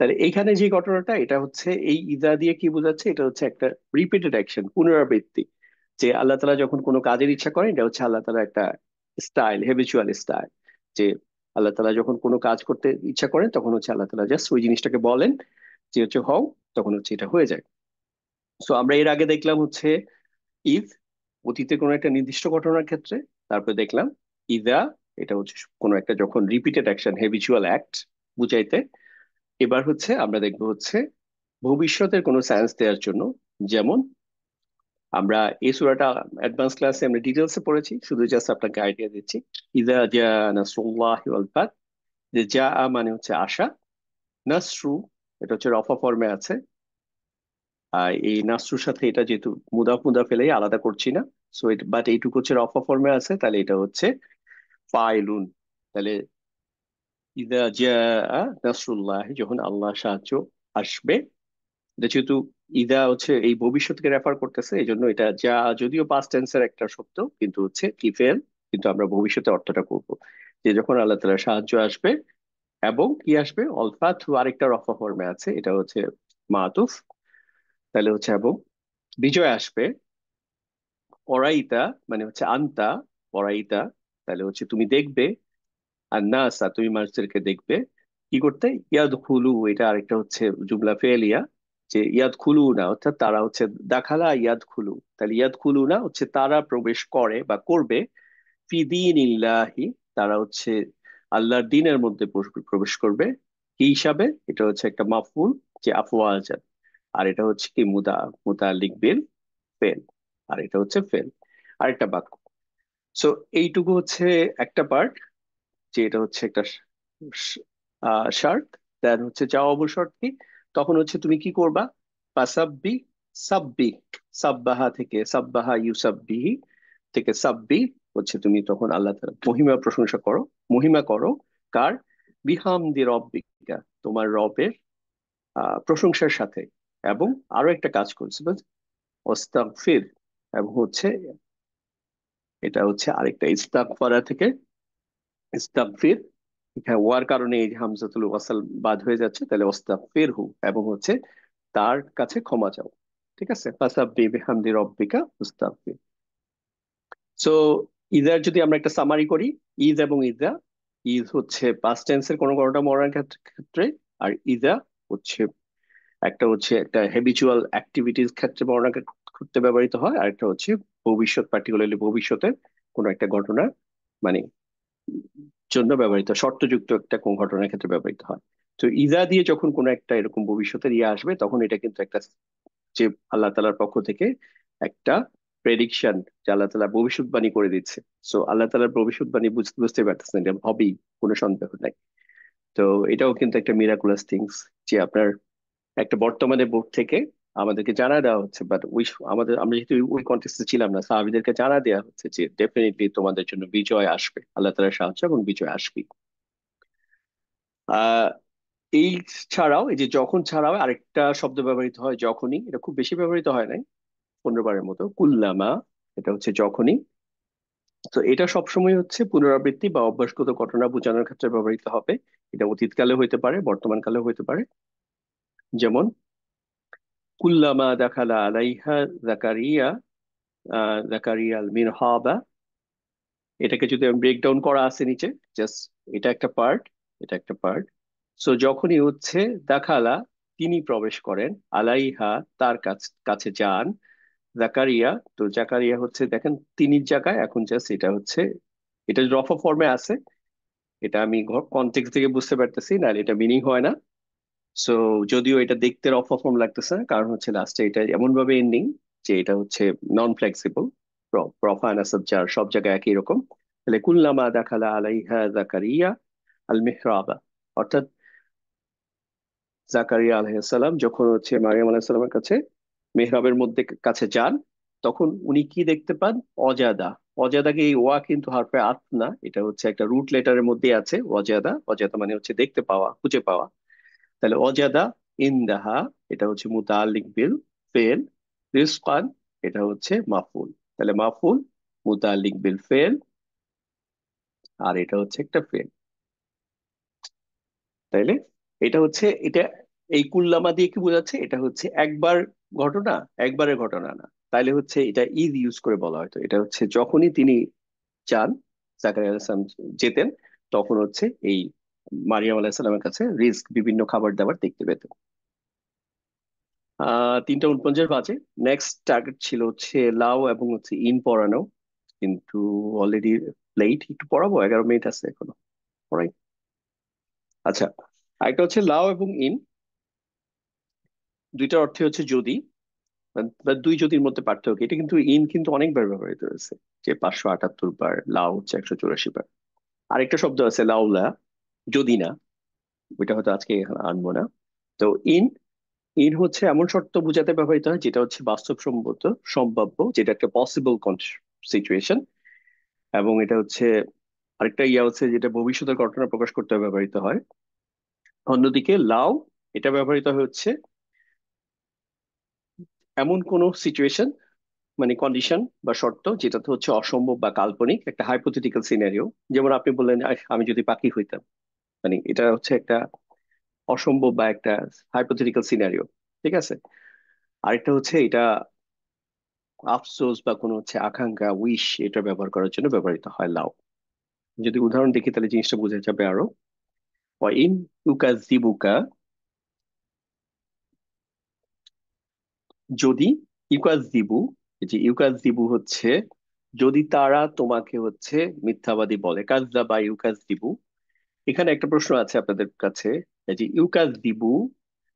তাহলে এইখানে যে ঘটনাটা, এটা হচ্ছে এই ইদা দিয়ে কি বোঝাচ্ছে? এটা হচ্ছে একটা রিপিটেড অ্যাকশন, পুনরাবৃত্তি। যে আল্লাহ তাআলা যখন কোনো কাজের ইচ্ছা করেন, এটা হচ্ছে আল্লাহ তাআলা একটা স্টাইল, হেবিচুয়াল স্টাইল। যে আল্লাহ তাআলা যখন কোনো কাজ করতে ইচ্ছা করেন তখন হচ্ছে আল্লাহ তাআলা জাস্ট ওই জিনিসটাকে বলেন যে হচ্ছে হও, তখন হচ্ছে এটা হয়ে যায়। সো আমরা এর আগে দেখলাম হচ্ছে ইফ, অতীতে কোনো একটা নির্দিষ্ট ঘটনার ক্ষেত্রে। তারপরে দেখলাম ইদা, এটা হচ্ছে কোনো একটা যখন রিপিটেড অ্যাকশন, হেবিচুয়াল অ্যাক্ট বুঝাইতে। এবার হচ্ছে আমরা দেখবো হচ্ছে ভবিষ্যতের কোনো সায়েন্স দেওয়ার জন্য। যেমন আমরা এই সূরাটা অ্যাডভান্স ক্লাসে আমরা ডিটেলসে পড়েছি, শুধু জাস্ট আপনাকে আইডিয়া দিচ্ছি। ইদা জা নাসরুল্লাহি ওয়াল ফাত, যে জা মানে হচ্ছে আশা, নাসরু এটা হচ্ছে রফা ফর্মে আছে, এই নাসরুর সাথে এটা যেহেতু মুদাফ মুদাফ এলাই আলাদা করছি না, সো বাট এইটুকু হচ্ছে রফা ফর্মে আছে, তাহলে এটা হচ্ছে ফাইলুন। তাহলে ইদা জাআ নাসরুল্লাহ, যখন আল্লাহ সাহায্য আসবে। এটা যেহেতু ইদা হচ্ছে এই ভবিষ্যৎকে রেফার করতেছে, এই জন্য এটা যা যদিও পাস্ট টেন্সের একটা শব্দ, কিন্তু হচ্ছে কি ফেল, কিন্তু আমরা ভবিষ্যতে অর্থটা করব যে যখন আল্লাহ তাআলার সাহায্য আসবে এবং কি আসবে, অলফা থু আরেকটা রফা ফর্মে আছে, এটা হচ্ছে মাতুফ। তাহলে হচ্ছে এবং বিজয় আসবে, পরাইতা মানে হচ্ছে আন্তা, পরাইতা তাহলে হচ্ছে তুমি দেখবে, আর নাসা তুমি মানুষদেরকে দেখবে কি করতে, ইয়াদ খুলু, এটা আরেকটা হচ্ছে জুমলা ফেলিয়া, যে ইয়াদ খুলু না অর্থাৎ তারা হচ্ছে দাখালা ইয়াদ খুলু, তাহলে ইয়াদ খুলু না হচ্ছে তারা প্রবেশ করে বা করবে, ফি দীনিল্লাহি তারা হচ্ছে আল্লাহর দিনের মধ্যে প্রবেশ করবে, কি হিসাবে, এটা হচ্ছে একটা মাফউল, যে আফওয়াজান, আর এটা হচ্ছে কি মুতাআল্লিক বিল ফেল, আর এটা হচ্ছে ফেল আরেকটা বাক্য। সো এইটুকু হচ্ছে একটা পার্ট, যে এটা হচ্ছে একটা শর্ত। দেন হচ্ছে যাওয়া অবশর্ত কি, তখন হচ্ছে তুমি কি করবা, ফাসাব্বি, সাব্বি, সাব্বাহা থেকে সাব্বাহা ইউসাব্বিহি থেকে সাব্বি, হচ্ছে তুমি তখন আল্লাহ তাআলার মহিমা প্রশংসা করো, মহিমা করো কার, বিহামদি রব্বিকা, তোমার রবের প্রশংসার সাথে। এবং আরো একটা কাজ করছে, ওয়াস্তাগফির, এবং হচ্ছে এটা হচ্ছে আরেকটা ইস্তাগফারা থেকে ইস্তাগফির, এখানে ওয়ার কারণে এই যে হামজাতুল ওয়াসাল বাদ হয়ে যাচ্ছে, তাহলে ওয়াস্তাগফিরহু, এবং হচ্ছে তার কাছে ক্ষমা চাও। ঠিক আছে, ফাসাব্বি বিহামদি রব্বিকা ওয়াস্তাগফির। সো ইদার যদি আমরা একটা সামারি করি, ইদ এবং ইদা, ইদ হচ্ছে পাস্ট টেন্সের কোনো কোনোটা মরার ক্ষেত্রে, আর ইদা হচ্ছে একটা হ্যাবিচুয়াল অ্যাক্টিভিটিস ক্ষেত্রে বর্ণনা করতে ব্যবহৃত হয়, আর একটা হচ্ছে ভবিষ্যৎ, পার্টিকুলারলি ভবিষ্যতের কোনো একটা ঘটনা মানে জন্য ব্যবহৃত, শর্তযুক্ত একটা কোন ঘটনার ক্ষেত্রে ব্যবহৃত হয়। তো ইজা দিয়ে যখন কোনো একটা এরকম ভবিষ্যতের ইয়ে আসবে, তখন এটা কিন্তু একটা, যে আল্লাহ তাআলার পক্ষ থেকে একটা প্রেডিকশন, যে আল্লাহ তাআলা ভবিষ্যৎবাণী করে দিচ্ছে। সো আল্লাহ তাআলার ভবিষ্যৎবাণী বুঝতে পারতেছেন, এটা হবেই, কোনো সন্দেহ নাই। তো এটাও কিন্তু একটা মিরাকুলাস থিংস, যে আপনার একটা বর্তমানে বোর্ড থেকে আমাদেরকে জানা দেওয়া হচ্ছে, বাট ওই আমরা যেহেতু ওই কন্টেক্সটে ছিলাম না, সাহাবীদেরকে জানা দেওয়া হচ্ছে যে ডেফিনেটলি তোমাদের জন্য বিজয় আসবে, আল্লাহ তাআলার সাহায্য এবং বিজয় আসবে। আহ এই ছাড়াও, এই যে যখন ছাড়াও আরেকটা শব্দ ব্যবহৃত হয়, যখনই, এটা খুব বেশি ব্যবহৃত হয় নাই, 15 বারের মতো, কুল্লামা, এটা হচ্ছে যখনই। তো এটা সবসময় হচ্ছে পুনরাবৃত্তি বা অভ্যাসগত ঘটনা বোঝানোর ক্ষেত্রে ব্যবহৃত হবে। এটা অতীতকালে হইতে পারে, বর্তমান কালে হইতে পারে। যেমন কুল্লামা দাখালা আলাইহা জাকারিয়া, জাকারিয়া আল মিরহাবা, এটাকে যদি আমি ব্রেকডাউন করা আছে নিচে, জাস্ট এটা একটা পার্ট, এটা একটা পার্ট। সো যখনই হচ্ছে দেখালা, তিনি প্রবেশ করেন, আলাইহা তার কাছে যান, জাকারিয়া, তো জাকারিয়া হচ্ছে দেখেন তিনির জায়গায়, এখন জাস্ট এটা হচ্ছে, এটা রফা ফর্মে আছে, এটা আমি কনটেক্সট থেকে বুঝতে পারতেছি না, এটা মিনিং হয় না। সো যদিও এটা দেখতে রফা ফর্ম লাগতেছে না, কারণ হচ্ছে লাস্টে এটা এমন ভাবে এন্ডিং যে এটা হচ্ছে নন ফ্লেক্সিবল, রফা নাসাব জার সব জায়গায় একই রকম। তাহলে কুল্লামা দাখালা আলাইহা জাকারিয়া আল মিহরাবা, অর্থাৎ জাকারিয়া আলাইহিসসালাম যখন হচ্ছে মারিয়াম আলাইহিসসালামের কাছে মেহরাবের মধ্যে কাছে যান, তখন উনি কি দেখতে পান, অজাদা। অজাদাকে, এই ওয়া কিন্তু হারফে আত না, এটা হচ্ছে একটা রুট লেটারের মধ্যে আছে, অজাদা, অজাদা মানে হচ্ছে দেখতে পাওয়া, খুঁজে পাওয়া। তাহলে অজাদা ইনদাহা, এটা হচ্ছে মুতাআল্লিক বিল ফেল, রিজকান, এটা হচ্ছে মাফউল। তাহলে মাফউল, মুতাআল্লিক বিল ফেল, আর এটা হচ্ছে একটা ফেল। তাইলে এটা হচ্ছে এটা, এই কুল্লামা দিয়ে কি বোঝাচ্ছে, এটা হচ্ছে একবার ঘটনা, একবারের ঘটনা না। তাইলে হচ্ছে এটা ইজ ইউজ করে বলা হয়তো, এটা হচ্ছে যখনই তিনি যান, জাকারিয়া আলাইহিস সালাম যেতেন, তখন হচ্ছে এই মারিয়াম আলাইহিস সালামের কাছে রিস্ক, বিভিন্ন খাবার দাবার দেখতে পেতেন। 3:49 বাজে। নেক্সট টার্গেট ছিল হচ্ছে লাও এবং হচ্ছে ইন পড়ানো, কিন্তু অলরেডি লেট, একটু পড়াবো, 11 মিনিট আছে এখনো, পড়াই। আচ্ছা, আরেকটা হচ্ছে লাও এবং ইন, দুইটার অর্থে হচ্ছে যদি, বা দুই যদির মধ্যে পার্থক্য। এটা কিন্তু ইন কিন্তু অনেকবার ব্যবহৃত হয়েছে, যে 578 বার, লাও হচ্ছে 184 বার। আরেকটা শব্দ আছে লাউলা, যদি না, ওইটা হয়তো আজকে এখানে আনবো না। তো ইন, ইন হচ্ছে এমন শর্ত বোঝাতে ব্যবহৃত হয় যেটা হচ্ছে বাস্তবসম্মত, সম্ভাব্য, যেটা একটা পসিবল সিচুয়েশন। এবং এটা হচ্ছে আরেকটা ইয়া হচ্ছে যেটা ভবিষ্যতের ঘটনা প্রকাশ করতে ব্যবহৃত হয়। অন্যদিকে লাউ এটা ব্যবহৃত হচ্ছে এমন কোন সিচুয়েশন, মানে কন্ডিশন বা শর্ত যেটাতে হচ্ছে অসম্ভব বা কাল্পনিক একটা হাইপোথেটিক্যাল সিনারিও। যেমন আপনি বললেন, আমি যদি পাখি হইতাম, মানে এটা হচ্ছে একটা অসম্ভব বা একটা হাইপোথেটিক্যাল সিনারিও। ঠিক আছে। আরেকটা হচ্ছে এটা আফসোস বা কোনো হচ্ছে আকাঙ্ক্ষা, উইশ, এটা ব্যবহার করার জন্য ব্যবহৃত হয় লাউ। যদি উদাহরণ দেখি তাহলে জিনিসটা বোঝা যাবে আরো। ইন ইউকাযযিবুকা, যদি ইউকাযযিবু, এই যে ইউকাযযিবু হচ্ছে যদি তারা তোমাকে হচ্ছে মিথ্যাবাদী বলে, কাযযাবা ইউকাযযিবু। এখানে একটা প্রশ্ন আছে আপনাদের কাছে, এই যে ইউকাযযিবু,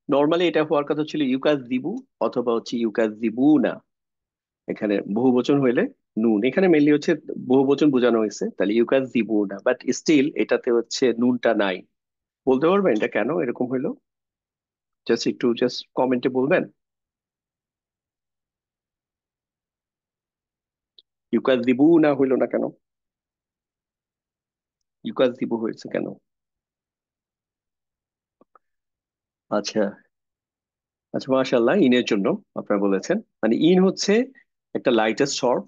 নর্মালি এটা হওয়ার কথা ছিল ইউকাযযিবু অথবা হচ্ছে ইউকাযযিবু না। এখানে বহুবচন হইলে নুন, এখানে মেনলি হচ্ছে বহুবচন বোঝানো হয়েছে, তাহলে ইউকাযযিবু না, বাট স্টিল এটাতে হচ্ছে নুনটা নাই। বলতে পারবেন এটা কেন এরকম হইলো? জাস্ট কমেন্টে বলবেন ইউকাযযিবু না হইলো না কেন, ইউকাযযিবু হয়েছে কেন? আচ্ছা, আচ্ছা, মাশাআল্লাহ, ইনের জন্য আপনারা বলেছেন। মানে ইন হচ্ছে একটা লাইটেস্ট সর্ব।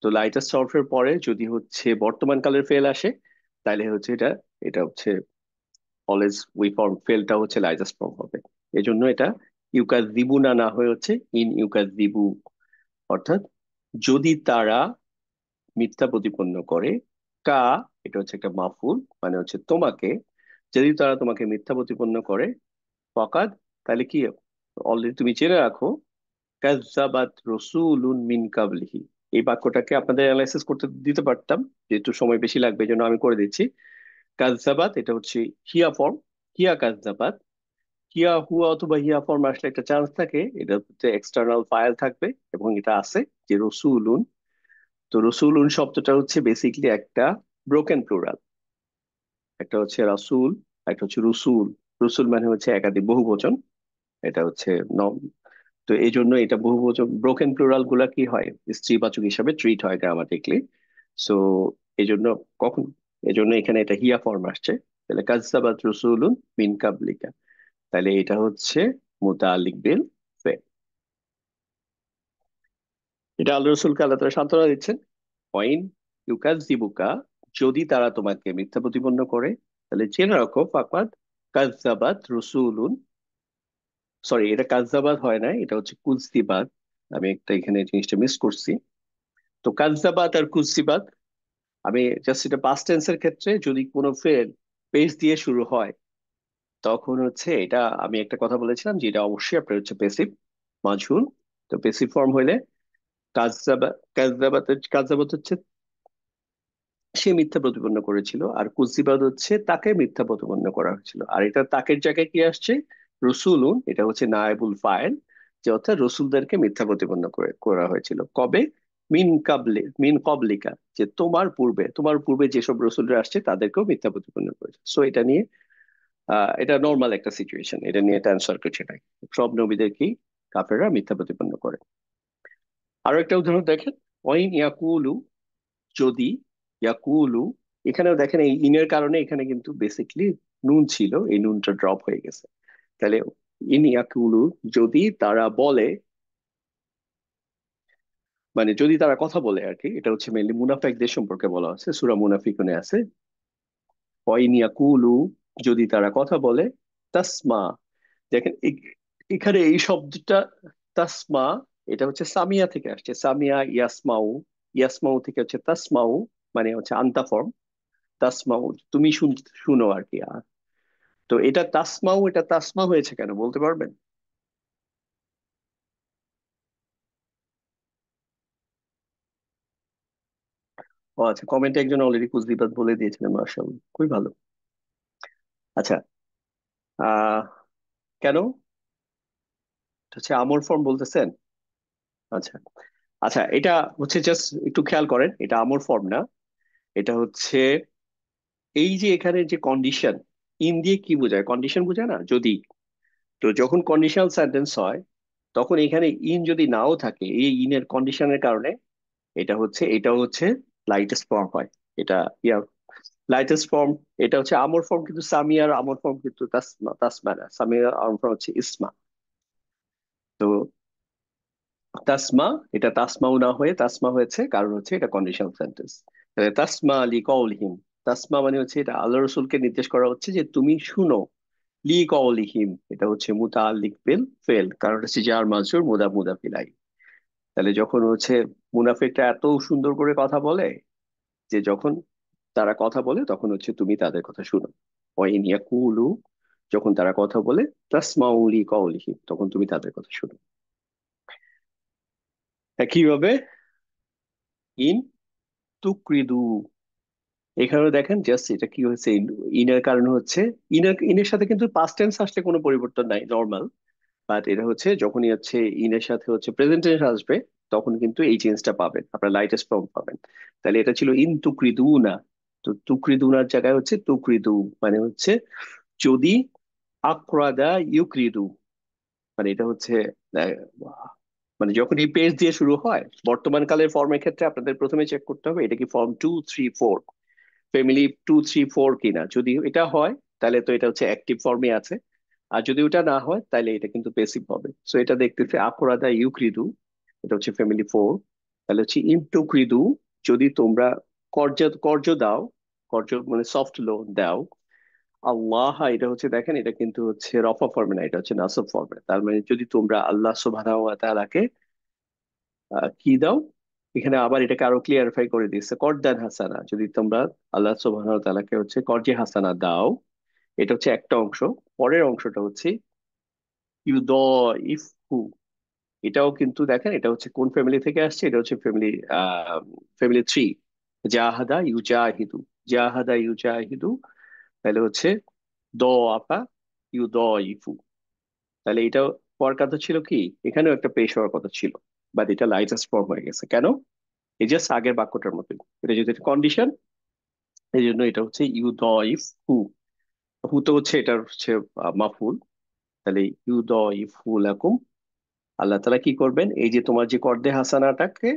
তো লাইটেস্ট সর্ফের পরে যদি হচ্ছে বর্তমান কালের ফেল আসে, তাহলে হচ্ছে এটা এটা হচ্ছে অলওয়েজ উই ফর্ম, ফেলটা হচ্ছে লাইটেস্ট ফর্ম হবে। এই জন্য এটা ইউকাযযিবু না না হয়ে হচ্ছে ইন ইউকাযযিবু। অর্থাৎ যদি তারা মিথ্যা প্রতিপন্ন করে, কা, এটা হচ্ছে একটা মাফুল, মানে হচ্ছে তোমাকে, যদি তারা তোমাকে মিথ্যা প্রতিপন্ন করে, ফকাদ, তাহলে কি, অলরেডি তুমি জেনে রাখো, কাযযাবাত রসুলুন মিন কাবলিহি। এই বাক্যটাকে আপনাদের অ্যানালাইসিস করতে দিতে পারতাম, যেহেতু সময় বেশি লাগবে এই জন্য আমি করে দিচ্ছি। কাযযাবাত এটা হচ্ছে হিয়া ফর্ম, হিয়া কাযযাবাত। হিয়া হুয়া অথবা হিয়া ফর্ম আসলে একটা চান্স থাকে এটা হচ্ছে এক্সটার্নাল ফাইল থাকবে, এবং এটা আছে যে রসুলুন। তো রসুলুন শব্দটা হচ্ছে বেসিকলি একটা ব্রোকেন প্লুরাল। একটা হচ্ছে রাসূল, একটা হচ্ছে রসুল। রসুল মানে হচ্ছে একাধিক বহুবচন, এটা হচ্ছে নম। তো এই জন্য এটা বহুবচন, ব্রোকেন প্লুরাল গুলা কি হয়, স্ত্রীবাচক হিসাবে ট্রিট হয় গ্রামাটিকলি। সো এই জন্য কখন, এই জন্য এখানে এটা হিয়া ফর্ম আসছে। তাহলে কাযযাবাত রসুলুন মিন কাবলিকা, তাহলে এটা হচ্ছে মুতাআল্লিক বিল ফেল। এটা আল্লাহ রসুলকে আল্লাহ তাআলা সান্ত্বনা দিচ্ছেন। ওয়াইন ইউকাযযিবুকা, যদি তারা তোমাকে মিথ্যা প্রতিপন্ন করে, তাহলে জেনে রাখো, ফাকাদ কাযযাবাত রসুলুন, সরি, এটা কাযযাবাত হয় না, এটা হচ্ছে কুযযিবাত। আমি একটা এখানে জিনিসটা মিস করছি। তো কাযযাবাত আর কুযযিবাত, আমি জাস্ট এটা পাস্ট টেন্সের ক্ষেত্রে যদি কোনো ফেল পেজ দিয়ে শুরু হয়, তখন হচ্ছে এটা, আমি একটা কথা বলেছিলাম যে এটা অবশ্যই আপনার হচ্ছে পেসিভ মাজহুর। তো পেসিভ ফর্ম হইলে কাযযাবাত হচ্ছে সে মিথ্যা প্রতিপন্ন করেছিল, আর কুযযিবাত হচ্ছে তাকে মিথ্যা প্রতিপন্ন করা হয়েছিল। আর এটা তাকের জায়গায় কি আসছে, রসুলুন, এটা হচ্ছে নায়েবুল ফাইল, যে অর্থাৎ রসুলদেরকে মিথ্যা প্রতিপন্ন করা হয়েছিল কবে, মিন কবলিকা, যে তোমার পূর্বে যেসব রসুলরা আসছে তাদেরকেও মিথ্যা প্রতিপন্ন করেছে। সো এটা নিয়ে এটা নর্মাল একটা সিচুয়েশন, এটা নিয়ে টেনশন কিছু নাই। সব নবীদেরকেই কাফেররা মিথ্যা প্রতিপন্ন করে। আরো একটা উদাহরণ দেখেন, ওয়াইন ইয়াকুলু, যদি, ইয়াকুলু, এখানেও দেখেন এই ইনের কারণে এখানে কিন্তু বেসিকলি নুন ছিল, এই নুনটা ড্রপ হয়ে গেছে। তাহলে ইন ইয়াকুলু, যদি তারা বলে, মানে যদি তারা কথা বলে আর কি, এটা হচ্ছে মেনলি মুনাফিকদের সম্পর্কে বলা আছে, সূরা মুনাফিকুনে আছে। ওয়াইন ইয়াকুলু, যদি তারা কথা বলে, তাসমা, দেখেন এখানে এই শব্দটা তাসমা, এটা হচ্ছে সামিয়া থেকে আসছে, সামিয়া ইয়াসমাউ, ইয়াসমাউ থেকে হচ্ছে তাসমাউ, মানে হচ্ছে আনতা ফর্ম। তাসমাউ তুমি শুনো আর কি। তো এটা তাসমাউ, এটা তাসমা হয়েছে কেন বলতে পারবেন? ও আচ্ছা, কমেন্টে একজন অলরেডি কুজদিবাত বলে দিয়েছিলেন, মার্শাল্লাহ, খুবই ভালো। আচ্ছা, আহ কেন, এটা হচ্ছে আমর ফর্ম বলতেছেন? আচ্ছা, আচ্ছা, এটা হচ্ছে জাস্ট একটু খেয়াল করেন, এটা আমর ফর্ম না, এটা হচ্ছে এই যে এখানে যে কন্ডিশন, ইন দিয়ে কি বোঝায়, কন্ডিশন বোঝায় না, যদি। তো যখন কন্ডিশনাল সেন্টেন্স হয় তখন এখানে ইন যদি নাও থাকে, এই ইনের কন্ডিশনের কারণে এটা হচ্ছে লাইটেস্ট ফর্ম হয়। এটা ইয়া লাইটেস্ট ফর্ম। এটা হচ্ছে আমর ফর্ম, কিন্তু সামিয়ার আমর ফর্ম কিন্তু তাসমা, তাসমা না, সামিয়ার আমর ফর্ম হচ্ছে ইসমা। তো তাসমা, এটা তাসমাও না হয়ে তাসমা হয়েছে, কারণ হচ্ছে এটা কন্ডিশনাল সেন্টেন্স। তাহলে তাসমা লি কওলিহিম, তাসমা মানে হচ্ছে এটা আল্লাহ রসুলকে নির্দেশ করা হচ্ছে যে তুমি শুনো। লি কওলিহিম, এটা হচ্ছে মুতাআল্লিক বিল ফেল, কারণ এটা হচ্ছে জার মাজরুর মুদাফ মুদাফ ইলাইহি। তাহলে যখন হচ্ছে মুনাফিকরা এত সুন্দর করে কথা বলে, যে যখন তারা কথা বলে তখন হচ্ছে তুমি তাদের কথা শুনো। ওয়াইন ইয়াকুলু, যখন তারা কথা বলে, তাসমাউ লি কওলিহিম, তখন তুমি তাদের কথা শুনো। একইভাবে ইন তুকরিদু, এখানেও দেখেন জাস্ট এটা কি হয়েছে, ইনের কারণ হচ্ছে, ইনের সাথে কিন্তু পাস্ট টেন্স আসলে কোনো পরিবর্তন নাই, নর্মাল। বাট এটা হচ্ছে যখনই হচ্ছে ইনের সাথে হচ্ছে প্রেজেন্ট টেন্স আসবে, তখন কিন্তু এই চেঞ্জটা পাবেন, আপনার লাইটেস্ট ফর্ম পাবেন। তাহলে এটা ছিল ইন তুকরিদুনা। তো তুকরিদুনার জায়গায় হচ্ছে তুকরিদু, মানে হচ্ছে যদি আকরাদা ইউকরিদু, মানে এটা হচ্ছে আহ, মানে যখন এই পেজ দিয়ে শুরু হয়, বর্তমান কালের ফর্মের ক্ষেত্রে আপনাদের প্রথমে চেক করতে হবে এটা কি ফর্ম 2 3 4, ফ্যামিলি 2 3 4 কিনা। যদি এটা হয় তাহলে তো এটা হচ্ছে অ্যাক্টিভ ফর্মে আছে, আর যদি ওটা না হয় তাহলে এটা কিন্তু পেসিভ হবে। সো এটা দেখতেছে আকরাদা ইউক্রিদু, এটা হচ্ছে ফ্যামিলি 4। তাহলে হচ্ছে ইমটুক্রিদু, যদি তোমরা কর্জ কর্জ দাও, কর্জ মানে সফট লোন দাও। আল্লাহ, এটা হচ্ছে দেখেন এটা কিন্তু হচ্ছে রফা ফর্মে না, এটা হচ্ছে নাসব ফর্মে। তার মানে যদি তোমরা আল্লাহ সুবহানাহু ওয়া তাআলাকে কি দাও, এখানে আবার এটাকে আরো ক্লিয়ারিফাই করে দিচ্ছে, করদান হাসানা, যদি তোমরা আল্লাহ সুবহানাহু ওয়া তাআলাকে হচ্ছে কর্জে হাসানা দাও। এটা হচ্ছে একটা অংশ। পরের অংশটা হচ্ছে ইউদাইফহু, এটাও কিন্তু দেখেন এটা হচ্ছে কোন ফ্যামিলি থেকে আসছে, এটা হচ্ছে ফ্যামিলি 3। জাহাদা ইউজাহিদু, জাহাদা ইউজাহিদু, তাহলে হচ্ছে দ আফা ইউদাইফু। তাহলে এটা হওয়ার কথা ছিল কি, এখানেও একটা পেশ হওয়ার কথা ছিল, বাট এটা লাইটেস্ট ফর্ম হয়ে গেছে কেন, এই জাস্ট আগের বাক্যটার মতোই। এটা যদি কন্ডিশন, এই জন্য এটা হচ্ছে ইউদাইফ হু। হু তো হচ্ছে এটা হচ্ছে মাফুল। তাহলে ইউদাইফু লাকুম, আল্লাহ তাআলা কি করবেন, এই যে তোমার যে কর্দে হাসানাটাকে,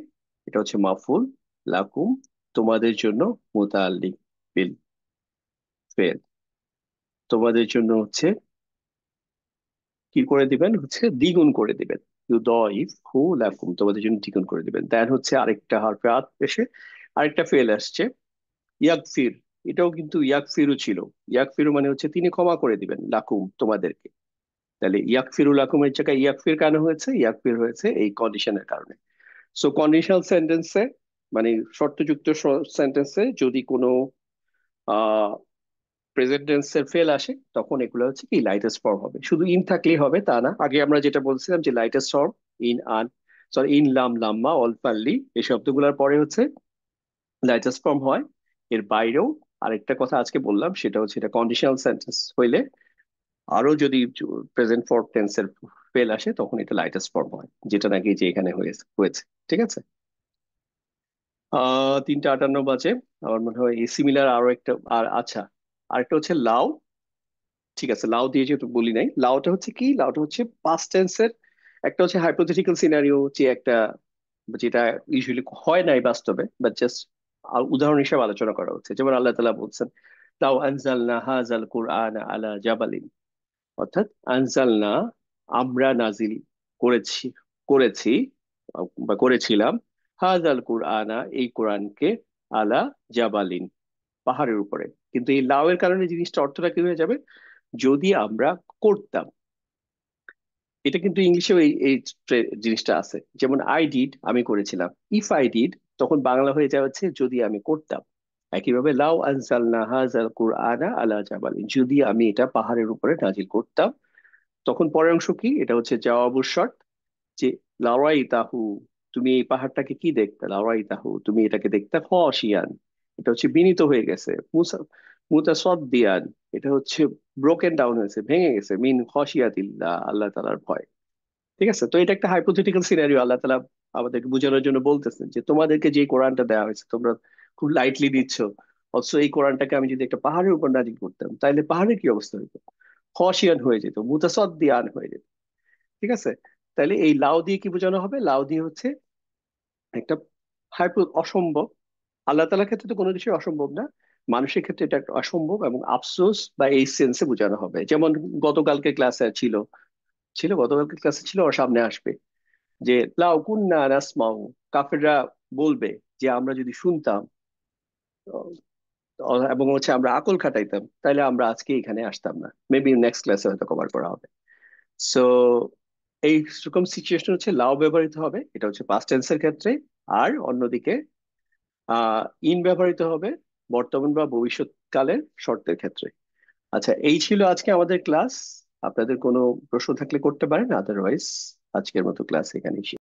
এটা হচ্ছে মাফুল, লাকুম তোমাদের জন্য, মুতাআল্লিক বিল ফেল, তোমাদের জন্য হচ্ছে কি করে দিবেন, হচ্ছে দ্বিগুণ করে দিবেন। ইউদাইফু লাকুম, তোমাদের জন্য দ্বিগুণ করে দিবেন। দেন হচ্ছে আরেকটা হারফে আত এসে আরেকটা ফেল আসছে, ইয়াকফির। এটাও কিন্তু ইয়াকফিরু ছিল। ইয়াকফিরু মানে হচ্ছে তিনি ক্ষমা করে দিবেন লাকুম তোমাদেরকে। তাহলে ইয়াকফিরু লাকুমের জায়গায় ইয়াকফির কেন হয়েছে, ইয়াকফির হয়েছে এই কন্ডিশনের কারণে। সো কন্ডিশনাল সেন্টেন্সে, মানে শর্তযুক্ত সেন্টেন্সে যদি কোনো আহ প্রেজেন্ট টেন্সের ফেল আসে, তখন এগুলো হচ্ছে কি লাইটেস্ট ফর্ম হবে। শুধু ইন থাকলেই হবে তা না, আগে আমরা যেটা বলছিলাম যে লাইটেস্ট ফর্ম ইন আন, সরি ইন লাম লাম্মা অল ফাল্লি, এই শব্দগুলোর পরে হচ্ছে লাইটেস্ট ফর্ম হয়। এর বাইরেও আরেকটা কথা আজকে বললাম, সেটা হচ্ছে এটা কন্ডিশনাল সেন্টেন্স হইলে আরো যদি প্রেজেন্ট ফর টেন্সের ফেল আসে, তখন এটা লাইটেস্ট ফর্ম হয়, যেটা নাকি যে এখানে হয়েছে হয়েছে। ঠিক আছে। 3টা 58 বাজে। আমার মনে হয় এই সিমিলার আরো একটা আর, আচ্ছা আরেকটা হচ্ছে লাউ। ঠিক আছে, লাউ দিয়ে যেহেতু বলি নাই, লাউটা হচ্ছে কি, লাউটা হচ্ছে পাস্ট টেন্সের একটা হচ্ছে হাইপোথেটিক্যাল সিনারিও, যে একটা যেটা ইউজুয়ালি হয় নাই বাস্তবে, বাট জাস্ট উদাহরণ হিসেবে আলোচনা করা হচ্ছে। যেমন আল্লাহ তাআলা বলছেন, লাউ আনজালনা হাযাল কুরআন আলা জাবালিন, অর্থাৎ আনজালনা, আমরা নাজিল করেছি, করেছি বা করেছিলাম, হাযাল কুরআনা, এই কোরআনকে, আলা জাবালিন, পাহাড়ের উপরে। কিন্তু এই লাউ এর কারণে জিনিসটা অর্থটা কি হয়ে যাবে, যদি আমরা করতাম। এটা কিন্তু ইংলিশেও এই জিনিসটা আছে। যেমন আই ডিড, আমি করেছিলাম। ইফ আই ডিড, তখন বাংলা হয়ে যাওয়া হচ্ছে যদি আমি করতাম। একইভাবে লাউ আনজালনা হাযাল কুরআনা আলা জাবালিন, যদি আমি এটা পাহাড়ের উপরে নাজিল করতাম, তখন পরের অংশ কি, এটা হচ্ছে জওয়াবুর শর্ত, যে লারাইতাহু, তুমি এই পাহাড়টাকে কি দেখতে, লারাইতাহু তুমি এটাকে দেখতে, খাশিয়ান, এটা হচ্ছে বিনীত হয়ে গেছে, মুতাসাদ্দিয়ান, এটা হচ্ছে ব্রোকেন ডাউন হয়েছে, ভেঙে গেছে, মিন খাশিয়াতিল্লাহ, আল্লাহ তাআলার ভয়। ঠিক আছে। তো এটা একটা হাইপোথেটিক্যাল সিনারিও, আল্লাহ তাআলা আমাদেরকে বোঝানোর জন্য বলতেছেন যে তোমাদেরকে যে কোরআনটা দেওয়া হয়েছে তোমরা খুব লাইটলি নিচ্ছ, অথচ এই কোরআনটাকে আমি যদি একটা পাহাড়ের উপর নাজিল করতাম, তাহলে পাহাড়ের কি অবস্থা হতো। খসিয়ান হয়ে যেত, মুতাসাদ্দিয়ান হয়ে যেত। ঠিক আছে? তাহলে এই লাউ দিয়ে কি বোঝানো হবে? লাউ দিয়ে হচ্ছে একটা অসম্ভব। আল্লাহ তাআলার ক্ষেত্রে তো কোনো কিছুই অসম্ভব না, মানুষের ক্ষেত্রে এটা একটা অসম্ভব এবং আফসোস বা এই সেন্সে বোঝানো হবে। যেমন গতকালকে ক্লাসে ছিল ছিল গতকালকে ক্লাসে ছিল, ওর সামনে আসবে যে লাউ কুন্না নাসমাউ, কাফেররা বলবে যে আমরা যদি শুনতাম এবং হচ্ছে আমরা আকল খাটাইতাম, তাহলে আমরা আজকে এখানে আসতাম না। মেবি নেক্সট ক্লাসে হয়তো কভার করা হবে। সো এই রকম সিচুয়েশন হচ্ছে লাউ ব্যবহৃত হবে, এটা হচ্ছে পাস্ট টেন্সের ক্ষেত্রে। আর অন্যদিকে ইন ব্যবহৃত হবে বর্তমান বা ভবিষ্যৎকালের শর্তের ক্ষেত্রে। আচ্ছা, এই ছিল আজকে আমাদের ক্লাস। আপনাদের কোনো প্রশ্ন থাকলে করতে পারেন, আদারওয়াইজ আজকের মতো ক্লাস এখানেই শেষ।